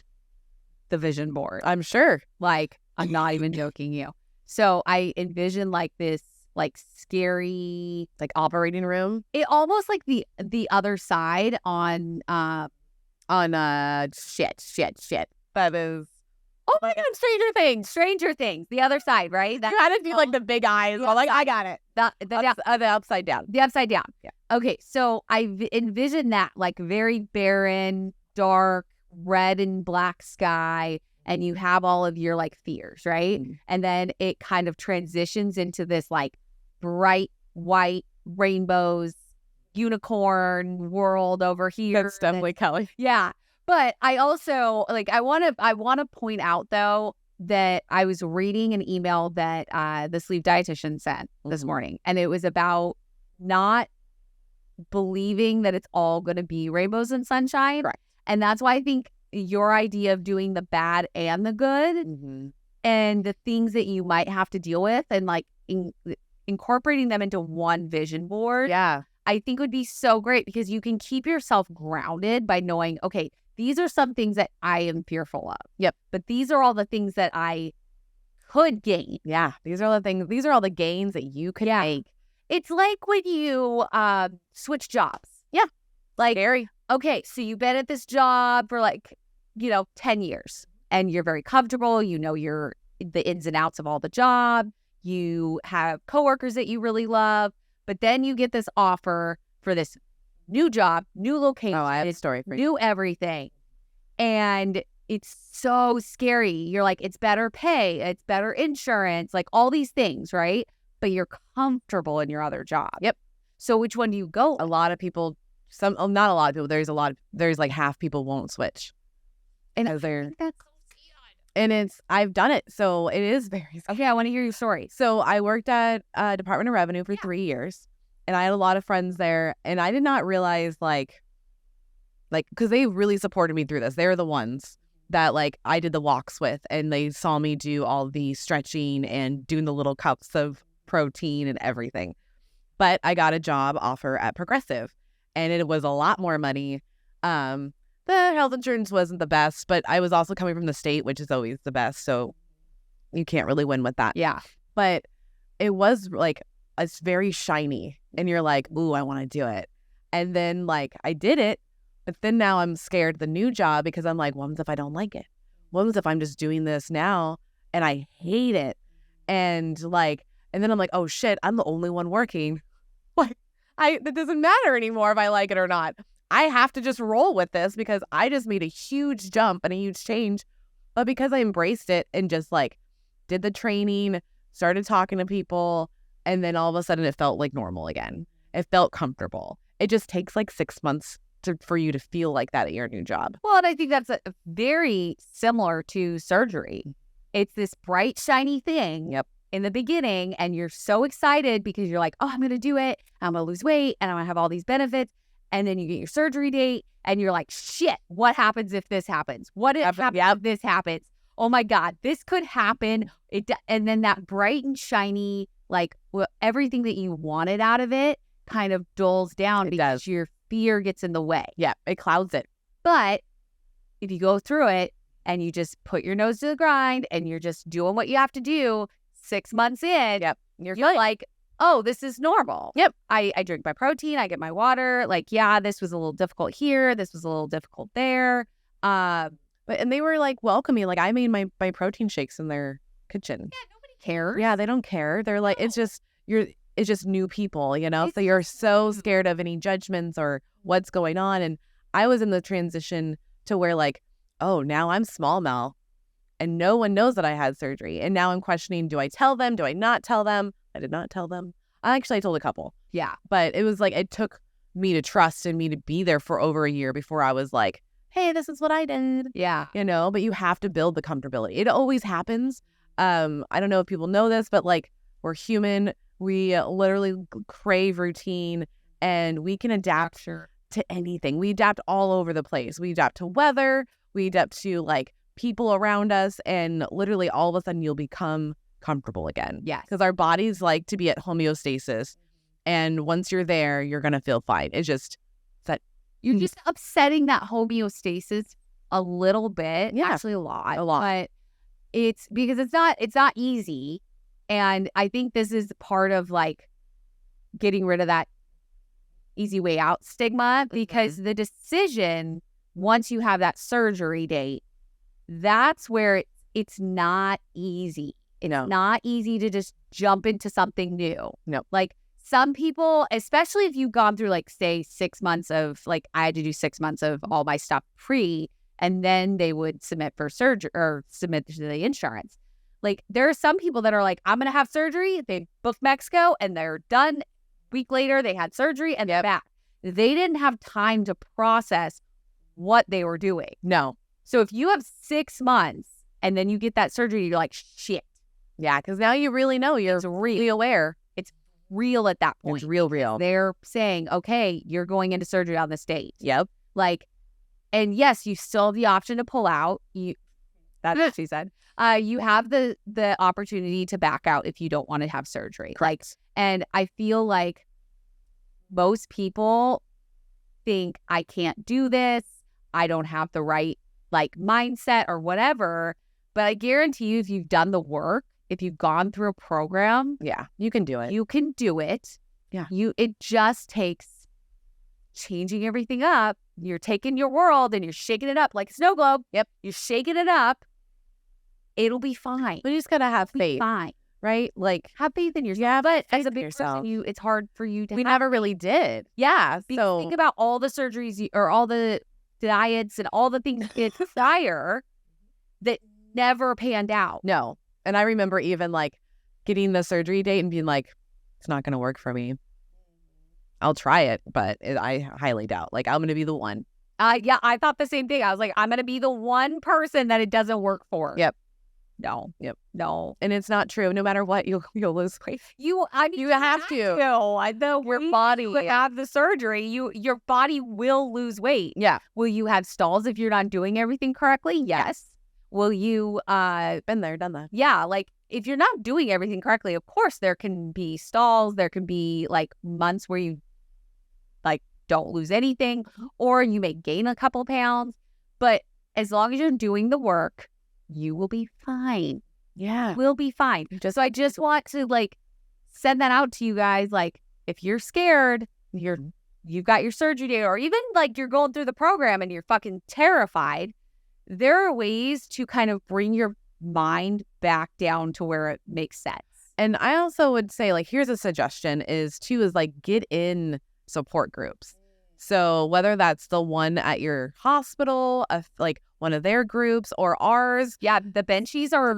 the vision board. I'm sure. Like, I'm not even joking you. So I envision like this like scary, Like operating room it almost like the other side on shit. That is, oh my God, Stranger Things, the other side, right? you had to do like the big eyes. I'm like, I got it. The upside down. The upside down. Yeah. Okay, so I envision that like very barren, dark, red and black sky, and you have all of your like fears, right? Mm-hmm. And then it kind of transitions into this like bright white rainbows, unicorn world over here. That's definitely Kelly. Yeah. But I also like I want to point out though that I was reading an email that the sleep dietitian sent this morning, and it was about not believing that it's all going to be rainbows and sunshine. Correct. And that's why I think your idea of doing the bad and the good and the things that you might have to deal with and like incorporating them into one vision board, Yeah. I think would be so great because you can keep yourself grounded by knowing, okay, these are some things that I am fearful of. Yep. But these are all the things that I could gain. Yeah. These are all the things. These are all the gains that you could make. It's like when you switch jobs. Yeah. Like, Scary. okay, so you've been at this job for like, 10 years and you're very comfortable. You know the ins and outs of all the job. You have coworkers that you really love. But then you get this offer for this new job, new location. Oh, I have a story for you. New everything. And it's so scary. You're like, it's better pay, it's better insurance, like all these things, right? But you're comfortable in your other job. Yep. So which one do you go? A lot of people, not a lot of people, there's like half people won't switch. And Because they're, that's and I've done it. So it is very scary. okay. I want to hear your story. So I worked at Department of Revenue for 3 years, and I had a lot of friends there, and I did not realize like, because they really supported me through this. They're the ones that like I did the walks with, and they saw me do all the stretching and doing the little cups of protein and everything. But I got a job offer at Progressive, and it was a lot more money. The health insurance wasn't the best, but I was also coming from the state, which is always the best. So you can't really win with that. Yeah. But it was like, it's very shiny, and you're like, ooh, I want to do it. And then like I did it, but then now I'm scared of the new job because I'm like, what if I don't like it? What if I'm just doing this now and I hate it? And then I'm like, oh shit, I'm the only one working. Like, it doesn't matter anymore if I like it or not. I have to just roll with this because I just made a huge jump and a huge change. But because I embraced it and just like did the training, started talking to people, and then all of a sudden it felt like normal again. It felt comfortable. It just takes like 6 months for you to feel like that at your new job. Well, and I think that's very similar to surgery. It's this bright, shiny thing. Yep. In the beginning, and you're so excited because you're like, oh, I'm going to do it. I'm going to lose weight and I'm going to have all these benefits. And then you get your surgery date and you're like, shit, what happens if this happens? What happens if this happens? Oh my God, this could happen. And then that bright and shiny, like everything that you wanted out of it kind of dulls down because your fear gets in the way. Yeah, it clouds it. But if you go through it and you just put your nose to the grind and you're just doing what you have to do, 6 months in, you're like, oh, this is normal. Yep. I drink my protein. I get my water. Like, yeah, this was a little difficult here. This was a little difficult there. And they were like welcoming. Like I made my protein shakes in their kitchen. Yeah, nobody cares. Yeah, they don't care. They're like, it's just new people, so you're so scared of any judgments or what's going on. And I was in the transition to where like, oh, now I'm small Mel and no one knows that I had surgery. And now I'm questioning, do I tell them? Do I not tell them? I did not tell them. I told a couple. Yeah. But it was like, it took me to trust and me to be there for over a year before I was like, hey, this is what I did. Yeah. But you have to build the comfortability. It always happens. I don't know if people know this, but like we're human. We literally crave routine and we can adapt to anything. We adapt all over the place. We adapt to weather. We adapt to like people around us, and literally all of a sudden you'll become comfortable again. Yes. Because our bodies like to be at homeostasis. And once you're there, you're going to feel fine. It's just that you're just upsetting that homeostasis a little bit. Yeah. Actually a lot. A lot. But it's because it's not easy. And I think this is part of like getting rid of that easy way out stigma, because the decision, once you have that surgery date, that's where it's not easy. It's not easy to just jump into something new. No. Like some people, especially if you've gone through like, say, 6 months of like, I had to do 6 months of all my stuff pre, and then they would submit for surgery or submit to the insurance. Like there are some people that are like, I'm going to have surgery. They book Mexico and they're done. Week later, they had surgery and they're back. They didn't have time to process what they were doing. No. So if you have 6 months and then you get that surgery, you're like, shit. Yeah, because now you really know. You're really aware. It's real at that point. It's real. They're saying, okay, you're going into surgery on this date. Yep. Like, and yes, you still have the option to pull out. That's what she said. You have the opportunity to back out if you don't want to have surgery. Correct. Like, and I feel like most people think I can't do this. I don't have the right like mindset or whatever. But I guarantee you, if you've done the work, if you've gone through a program, Yeah, you can do it. you can do it. Yeah. It just takes changing everything up. You're taking your world and you're shaking it up like a snow globe. Yep. You're shaking it up. It'll be fine. But you just gotta have It'll be faith, fine. right? Like, Have faith in yourself. Yeah, But as faith a in big yourself. person, it's hard for you to we have never really did. Yeah. Because So- think about all the surgeries or all the diets and all the things you desire that never panned out. No. And I remember even like getting the surgery date and being like, it's not gonna work for me. I'll try it, but I highly doubt. Like, I'm gonna be the one. Yeah, I thought the same thing. I was like, I'm going to be the one person that it doesn't work for. Yep. No. Yep. No. And it's not true. No matter what, you'll lose weight. You have to. I know your body will have the surgery. Your body will lose weight. Yeah. Will you have stalls if you're not doing everything correctly? Yes. Will you Been there, done that. yeah, like if you're not doing everything correctly, of course there can be stalls, there can be like months where you like don't lose anything, or you may gain a couple pounds, but as long as you're doing the work, you will be fine. Yeah. Will be fine. So I just want to like send that out to you guys. Like if you're scared, you've got your surgery date, or even like you're going through the program and you're fucking terrified, there are ways to kind of bring your mind back down to where it makes sense. And I also would say, like, here's a suggestion is like get in support groups. So whether that's the one at your hospital, like one of their groups, or ours. Yeah, the Benchies are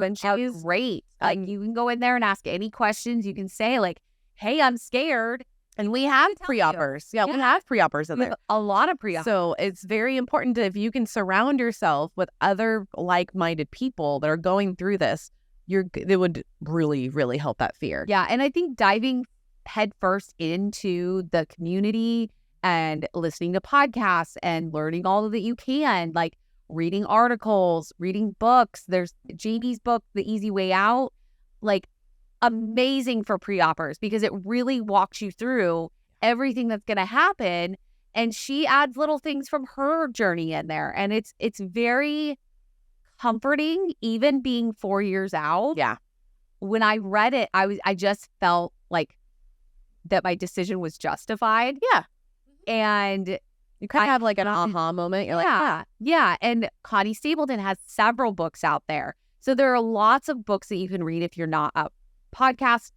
great. Like you can go in there and ask any questions. You can say like, hey, I'm scared. And we have pre-oppers. Yeah, we have pre-oppers in there. A lot of pre-ops. So it's very important if you can surround yourself with other like-minded people that are going through this, it would really, really help that fear. Yeah, and I think diving headfirst into the community and listening to podcasts and learning all that you can, like reading articles, reading books. There's JB's book, The Easy Way Out, like amazing for pre-oppers because it really walks you through everything that's going to happen. And she adds little things from her journey in there. And it's very comforting, even being 4 years out. Yeah. When I read it, I just felt like that my decision was justified. Yeah. And you kind of have like an aha moment. You're like, yeah. And Connie Stapleton has several books out there. So there are lots of books that you can read if you're not a podcast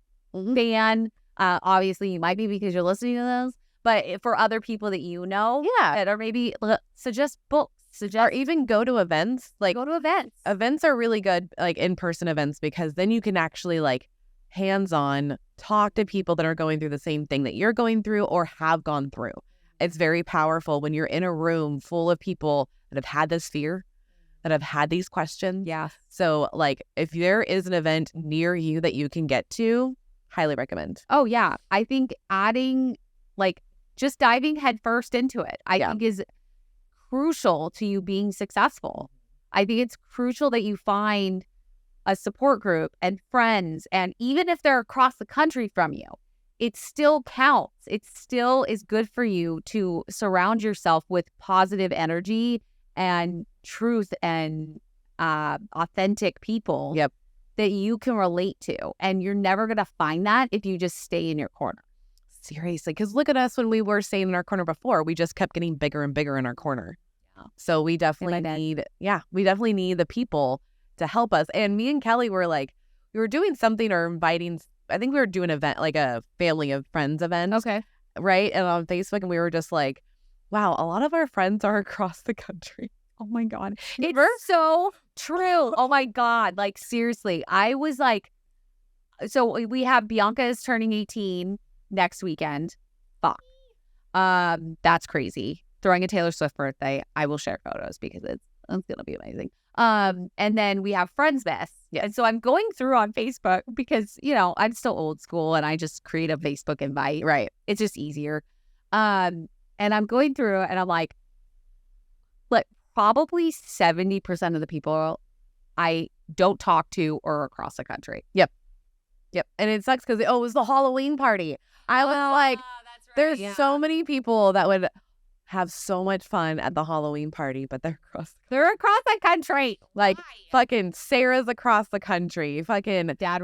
fan. Obviously, you might be because you're listening to those. But for other people that you know, that are maybe suggest books. Or even go to events. Like go to events. Events are really good, like in-person events, because then you can actually like hands-on talk to people that are going through the same thing that you're going through or have gone through. It's very powerful when you're in a room full of people that have had this fear, that have had these questions. Yeah. So like if there is an event near you that you can get to, highly recommend. Oh, yeah. I think adding like just diving headfirst into it, I think is crucial to you being successful. I think it's crucial that you find a support group and friends, and even if they're across the country from you, it still counts. It still is good for you to surround yourself with positive energy and truth and authentic people that you can relate to. And you're never going to find that if you just stay in your corner. Seriously, because look at us when we were staying in our corner before. We just kept getting bigger and bigger in our corner. Yeah. So we definitely need the people to help us. And me and Kelly were like, we were doing something or inviting, I think we were doing an event, like a family of friends event. Okay. Right? And on Facebook, and we were just like, wow, a lot of our friends are across the country. Oh my God. It's so true. Oh my God. Like, seriously, I was like, so we have Bianca is turning 18 next weekend. Fuck. That's crazy. Throwing a Taylor Swift birthday. I will share photos because it's gonna be amazing. And then we have Friendsmas. Yeah. And so I'm going through on Facebook because, you know, I'm still old school and I just create a Facebook invite. Right. It's just easier. And I'm going through and I'm like probably 70% of the people I don't talk to are across the country. Yep. And it sucks because, it was the Halloween party. I was like, that's right. there's so many people that would have so much fun at the Halloween party, but they're across the country. Like, fucking Sarah's across the country. Fucking Dad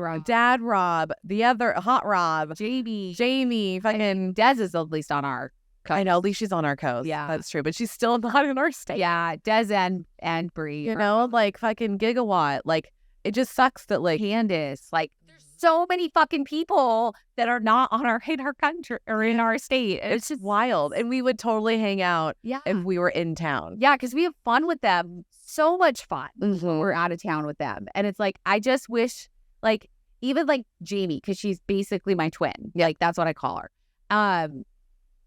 Rob, the other Hot Rob, Jamie, fucking Des is at least on our coast. I know, at least she's on our coast. Yeah. That's true. But she's still not in our state. Yeah, Des and Bree. You know, like fucking Gigawatt. Like, it just sucks that, like, Candace, like, there's so many fucking people that are not in our country or in our state. It's just wild. And we would totally hang out if we were in town. Yeah, because we have fun with them. So much fun when Mm-hmm. we're out of town with them. And it's like, I just wish, like, even like Jamie, because she's basically my twin. Like, that's what I call her.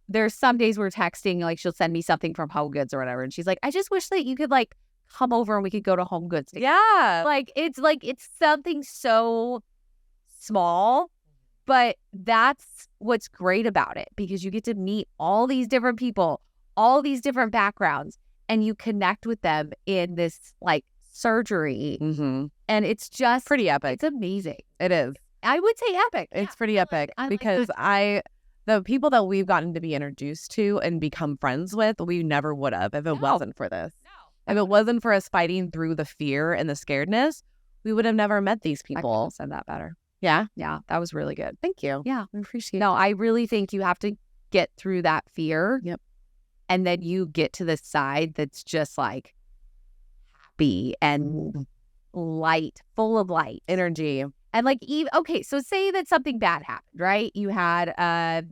There's some days we're texting, like, she'll send me something from Home Goods or whatever. And she's like, I just wish that you could, like, come over and we could go to Home Goods together. Yeah. Like, it's something so small, but that's what's great about it, because you get to meet all these different people, all these different backgrounds, and you connect with them in this, like, surgery. Mm-hmm. And it's just pretty epic. It's amazing. It is. I would say epic. It's pretty epic I like because the people that we've gotten to be introduced to and become friends with, we never would have if it wasn't for this. If it wasn't for us fighting through the fear and the scaredness, we would have never met these people. I couldn't have said that better. Yeah. Yeah, that was really good. Thank you. Yeah. I appreciate it. No, I really think you have to get through that fear. Yep. And then you get to the side that's just like happy and light, full of light. Energy. And like, okay, so say that something bad happened, right? You had a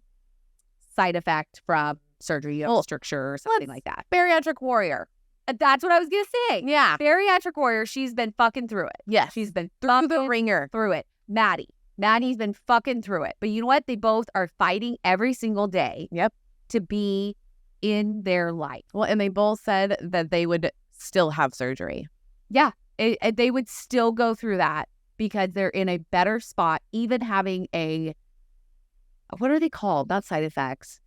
side effect from surgery, you have a stricture or something like that. Bariatric warrior. That's what I was going to say. Yeah. Bariatric warrior, she's been fucking through it. Yes. She's been through the ringer. Through it. Maddie's been fucking through it. But you know what? They both are fighting every single day. Yep. To be in their life. Well, and they both said that they would still have surgery. Yeah. They would still go through that because they're in a better spot, even having what are they called? Not side effects.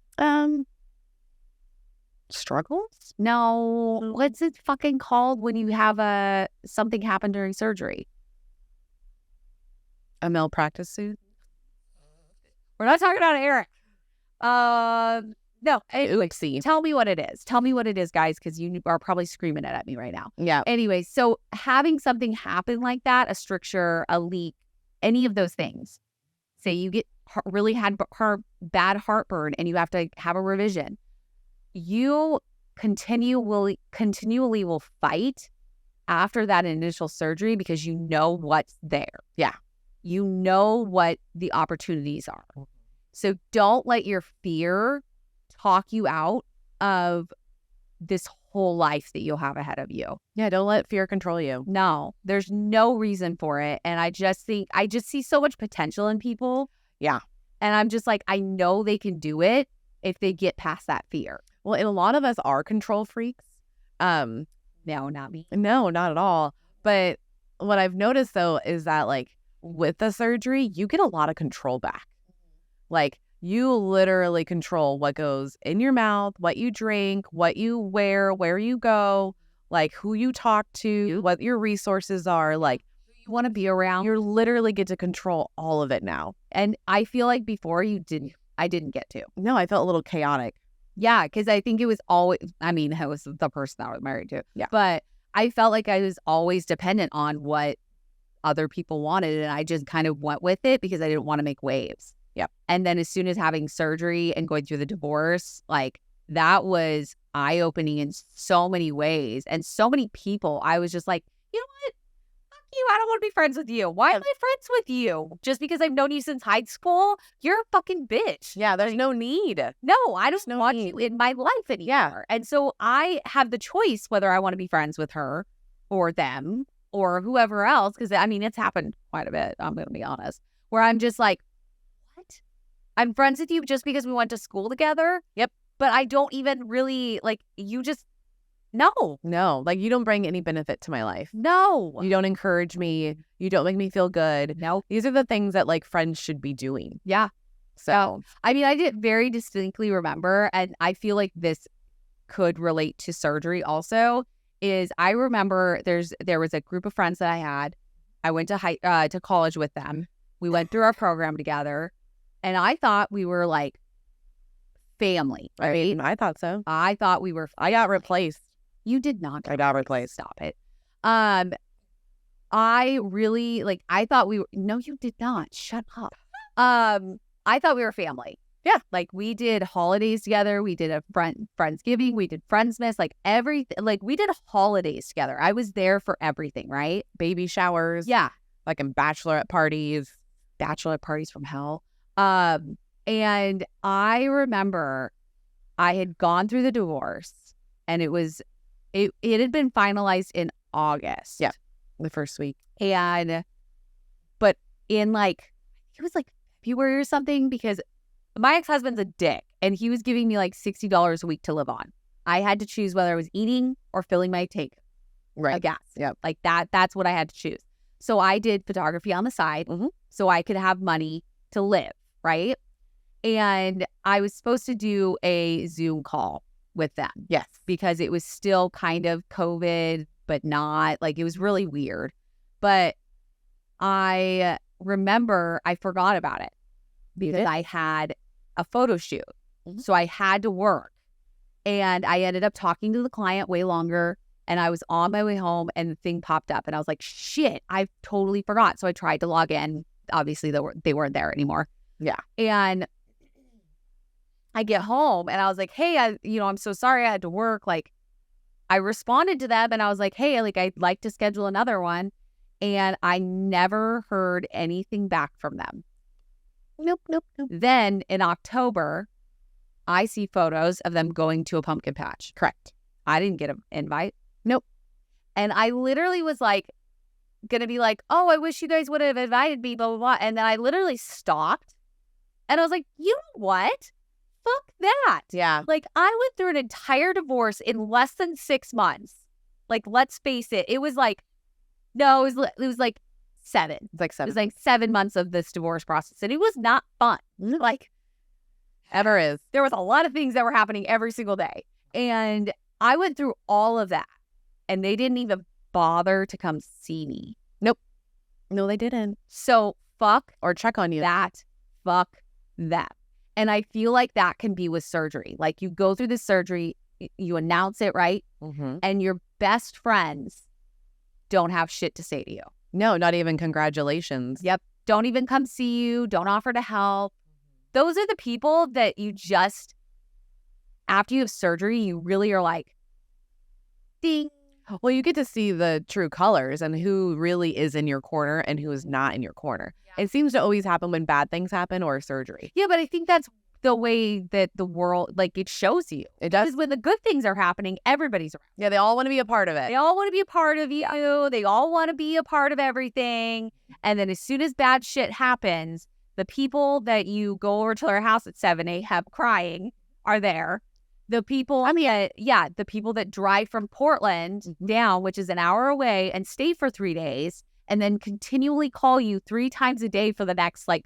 Struggles? No. What's it fucking called when you have something happen during surgery? A malpractice suit? We're not talking about Eric. No. See. Tell me what it is. Tell me what it is, guys, because you are probably screaming it at me right now. Yeah. Anyway, so having something happen like that, a stricture, a leak, any of those things, say you get really had bad heartburn and you have to have a revision, you continually will fight after that initial surgery because you know what's there. Yeah. You know what the opportunities are. So don't let your fear talk you out of this whole life that you'll have ahead of you. Yeah, don't let fear control you. No, there's no reason for it. And I just see so much potential in people. Yeah. And I'm just like, I know they can do it if they get past that fear. Well, and a lot of us are control freaks. No, not me. No, not at all. But what I've noticed, though, is that, like, with the surgery, you get a lot of control back. Like, you literally control what goes in your mouth, what you drink, what you wear, where you go, like, who you talk to, what your resources are. Like, You want to be around. you literally get to control all of it now. And I feel like before I didn't get to. No, I felt a little chaotic. Yeah, because I think it was always, I mean, it was the person I was married to. Yeah. But I felt like I was always dependent on what other people wanted, and I just kind of went with it because I didn't want to make waves. Yep. And then as soon as having surgery and going through the divorce, like that was eye-opening in so many ways. And so many people, I was just like, you know what? Fuck you. I don't want to be friends with you. Why am I friends with you? Just because I've known you since high school? You're a fucking bitch. Yeah, there's no need. No, I don't no want need. you in my life anymore. Yeah. And so I have the choice whether I want to be friends with her or them or whoever else. Because, I mean, it's happened quite a bit. I'm going to be honest. Where I'm just like, what? I'm friends with you just because we went to school together? Yep. But I don't even really, like, you just, no. No, like you don't bring any benefit to my life. No. You don't encourage me. You don't make me feel good. No. These are the things that like friends should be doing. Yeah. So, I mean, I did very distinctly remember, and I feel like this could relate to surgery also, is I remember there was a group of friends that I had. I went to college with them. We went through our program together, and I thought we were like family, right? I thought so. I thought we were. I got replaced. You did not. I got replaced. Stop it. I really like. I thought we were. No, you did not. Shut up. I thought we were family. Yeah. Like we did holidays together. We did a Friendsgiving. We did Friendsmas. Like everything. Like we did holidays together. I was there for everything. Right. Baby showers. Yeah. Like in bachelorette parties. Bachelorette parties from hell. And I remember I had gone through the divorce, and it had been finalized in August. Yeah. The first week. But in like, it was like February or something, because my ex-husband's a dick and he was giving me like $60 a week to live on. I had to choose whether I was eating or filling my tank of gas. Yep. Like that's what I had to choose. So I did photography on the side so I could have money to live, right? And I was supposed to do a Zoom call with them. Yes. Because it was still kind of COVID, but not. Like, it was really weird. But I remember I forgot about it because I had a photo shoot. So I had to work. And I ended up talking to the client way longer. And I was on my way home and the thing popped up. And I was like, shit, I totally forgot. So I tried to log in. Obviously, they weren't there anymore. Yeah. And I get home and I was like, hey, I'm so sorry I had to work. Like, I responded to them and I was like, hey, like, I'd like to schedule another one. And I never heard anything back from them. Nope. Then in October, I see photos of them going to a pumpkin patch. Correct. I didn't get an invite. Nope. And I literally was like, gonna be like, oh, I wish you guys would have invited me, blah, blah, blah. And then I literally stopped and I was like, you know what? Fuck that. Yeah. Like, I went through an entire divorce in less than 6 months. Like, let's face it. It was like, no, it was like 7. It's like 7. It was like 7 months of this divorce process. And it was not fun. Like, ever is. there was a lot of things that were happening every single day. And I went through all of that. And they didn't even bother to come see me. Nope. No, they didn't. So fuck Or check on you. that. Fuck that. And I feel like that can be with surgery. Like, you go through the surgery, you announce it, right? And your best friends don't have shit to say to you. No, not even congratulations. Yep. Don't even come see you. Don't offer to help. Those are the people that you just, after you have surgery, you really are like, ding. Well, you get to see the true colors and who really is in your corner and who is not in your corner. It seems to always happen when bad things happen or surgery. Yeah, but I think that's the way that the world, like, it shows you. It does. Because when the good things are happening, everybody's around. Yeah, they all want to be a part of it. They all want to be a part of you. They all want to be a part of everything. And then as soon as bad shit happens, the people that you go over to their house at 7 a.m. crying are there. The people, the people that drive from Portland down, which is an hour away, and stay for 3 days, and then continually call you 3 times a day for the next, like,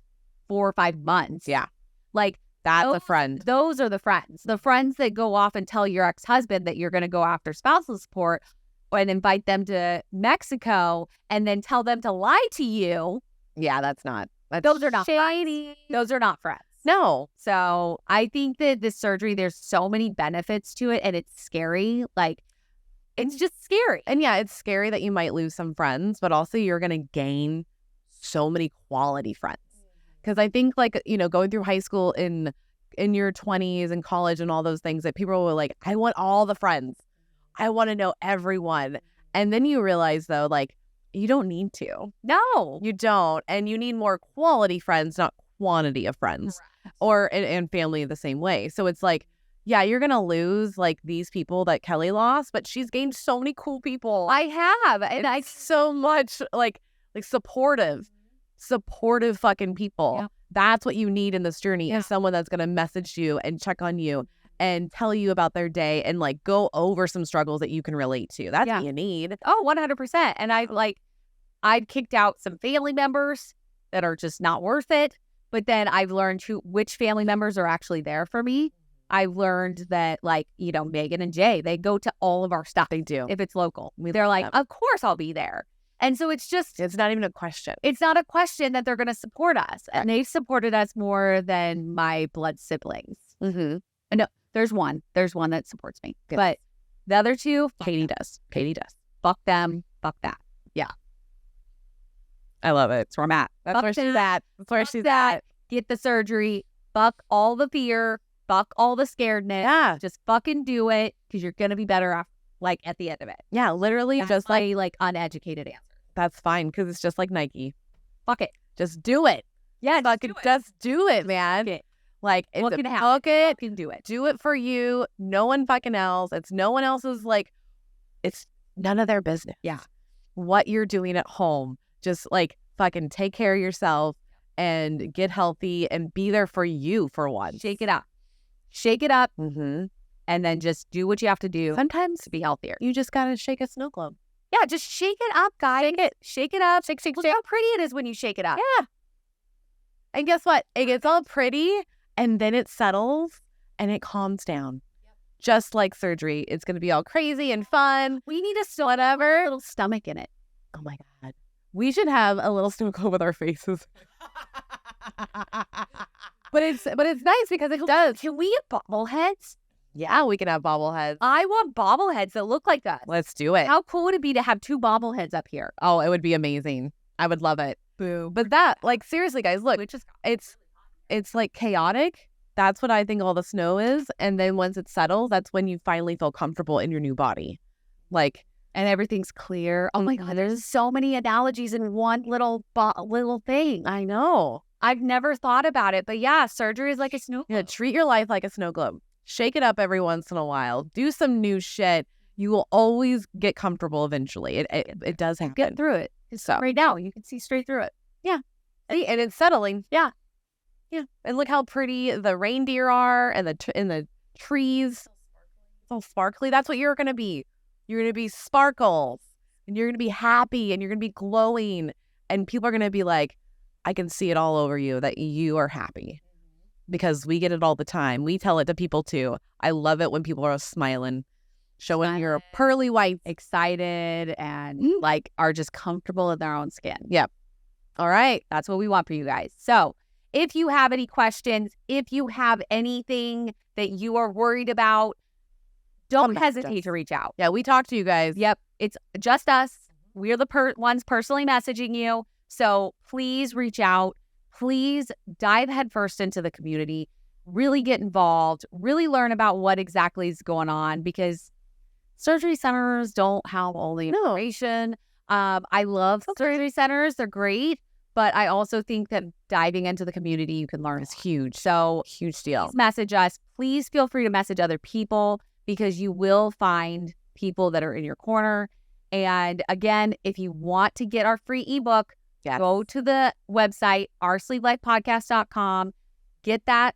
4 or 5 months. Yeah. Like, that's a friend. Those are the friends. The friends that go off and tell your ex-husband that you're going to go after spousal support and invite them to Mexico and then tell them to lie to you. Yeah, those are not shady. Those are not friends. No. So I think that this surgery, there's so many benefits to it and it's scary. Like, It's just scary. And yeah, it's scary that you might lose some friends, but also you're going to gain so many quality friends. Because I think like, you know, going through high school in your 20s and college and all those things that people were like, I want all the friends. I want to know everyone. And then you realize though, like, you don't need to. No. You don't. And you need more quality friends, not quantity of friends. Correct. Or and family the same way. So it's like, yeah, you're going to lose like these people that Kelly lost, but she's gained so many cool people. I have. And I so much like supportive fucking people. Yeah. That's what you need in this journey is someone that's going to message you and check on you and tell you about their day and like go over some struggles that you can relate to. That's what you need. Oh, 100%. And I've kicked out some family members that are just not worth it. But then I've learned which family members are actually there for me. I've learned that, like, you know, Megan and Jay, they go to all of our stuff. They do. If it's local. They're like, of course I'll be there. And so it's not even a question. It's not a question that they're going to support us. And they've supported us more than my blood siblings. Mm-hmm. No, there's one that supports me. Yes. But the other two, Katie does. Fuck them. Fuck that. Yeah. I love it. That's where I'm at. That's where she's at. That's where she's at. Get the surgery. Fuck all the fear. Fuck all the scaredness. Yeah. Just fucking do it because you're going to be better off, like, at the end of it. Yeah, literally. That's just like uneducated answer. That's fine because it's just like Nike. Fuck it. Just do it. Yeah, just do it, man. Fuck it. Like, What can happen? Fuck it. Fucking do it. Do it for you. No one fucking else. It's no one else's, like, it's none of their business. Yeah. What you're doing at home. Just, like, fucking take care of yourself and get healthy and be there for you for once. Shake it up. Shake it up. Mm-hmm. And then just do what you have to do. Sometimes to be healthier. you just gotta shake a snow globe. Yeah, just shake it up, guys. Shake it up. Look how pretty it is when you shake it up. Yeah. And guess what? It gets all pretty and then it settles and it calms down. Yep. Just like surgery. It's going to be all crazy and fun. We need a little stomach in it. Oh my God. We should have a little snow globe with our faces. But it's nice because it does. Can we get bobbleheads? Yeah, we can have bobbleheads. I want bobbleheads that look like us. Let's do it. How cool would it be to have 2 bobbleheads up here? Oh, it would be amazing. I would love it. Boom. But that, like, seriously, guys, look, it's like chaotic. That's what I think all the snow is. And then once it settles, that's when you finally feel comfortable in your new body. Like, and everything's clear. Oh my God, there's so many analogies in one little thing. I know. I've never thought about it. But yeah, surgery is like a snow globe. Yeah, treat your life like a snow globe. Shake it up every once in a while. Do some new shit. You will always get comfortable eventually. It does happen. Get through it. So right now, you can see straight through it. Yeah. See, and it's settling. Yeah. Yeah. And look how pretty the reindeer are and the trees. It's all sparkly. That's what you're going to be. You're going to be sparkles. And you're going to be happy. And you're going to be glowing. And people are going to be like, I can see it all over you that you are happy. Because we get it all the time. We tell it to people too. I love it when people are smiling, showing your pearly white, excited, and like are just comfortable in their own skin. Yep. All right. That's what we want for you guys. So if you have any questions, if you have anything that you are worried about, don't hesitate to reach out. Yeah, we talk to you guys. Yep. It's just us. We're the ones personally messaging you. So please reach out. Please dive headfirst into the community, really get involved, really learn about what exactly is going on because surgery centers don't have all the information. I love surgery centers. They're great. But I also think that diving into the community, you can learn is huge. So huge deal. Please message us. Please feel free to message other people because you will find people that are in your corner. And again, if you want to get our free ebook, go to the website, oursleevelifepodcast.com, get that,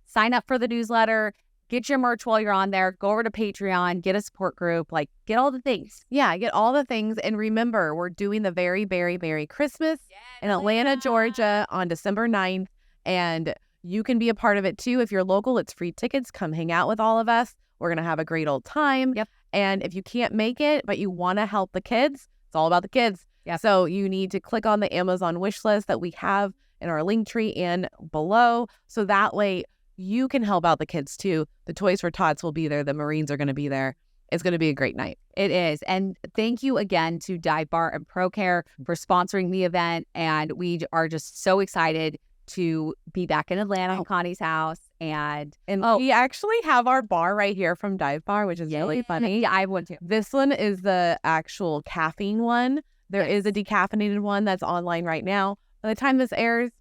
sign up for the newsletter, get your merch while you're on there, go over to Patreon, get a support group, like get all the things. Yeah, get all the things. And remember, we're doing the very, very, very Christmas in Atlanta, Georgia on December 9th. And you can be a part of it too. If you're local, it's free tickets. Come hang out with all of us. We're going to have a great old time. Yep. And if you can't make it, but you want to help the kids, it's all about the kids. Yep. So you need to click on the Amazon wish list that we have in our link tree and below. So that way you can help out the kids too. The Toys for Tots will be there. The Marines are going to be there. It's going to be a great night. It is. And thank you again to DiveBar and ProCare for sponsoring the event. And we are just so excited to be back in Atlanta in Connie's house. And we actually have our bar right here from DiveBar, which is really funny. Yeah, I have one too. This one is the actual caffeine one. There is a decaffeinated one that's online right now. By the time this airs,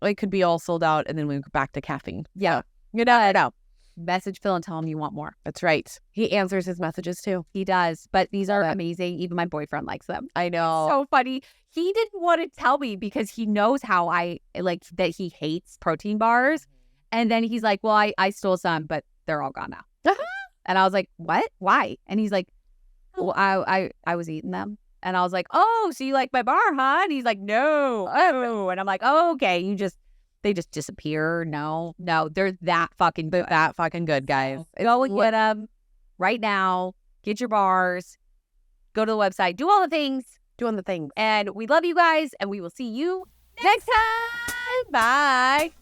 it could be all sold out, and then we go back to caffeine. Yeah. You know. Message Phil and tell him you want more. That's right. He answers his messages too. He does. But these are amazing. Even my boyfriend likes them. I know. So funny. He didn't want to tell me because he knows how I like that he hates protein bars. And then he's like, well, I stole some, but they're all gone now. And I was like, what? Why? And he's like, well, I was eating them. And I was like, oh, so you like my bar, huh? And he's like, no. Oh. And I'm like, oh, okay. They just disappear. No, they're that fucking good. That fucking good, guys. Go and get them right now. Get your bars. Go to the website. Do all the things. Doing the things. And we love you guys. And we will see you next time. Bye.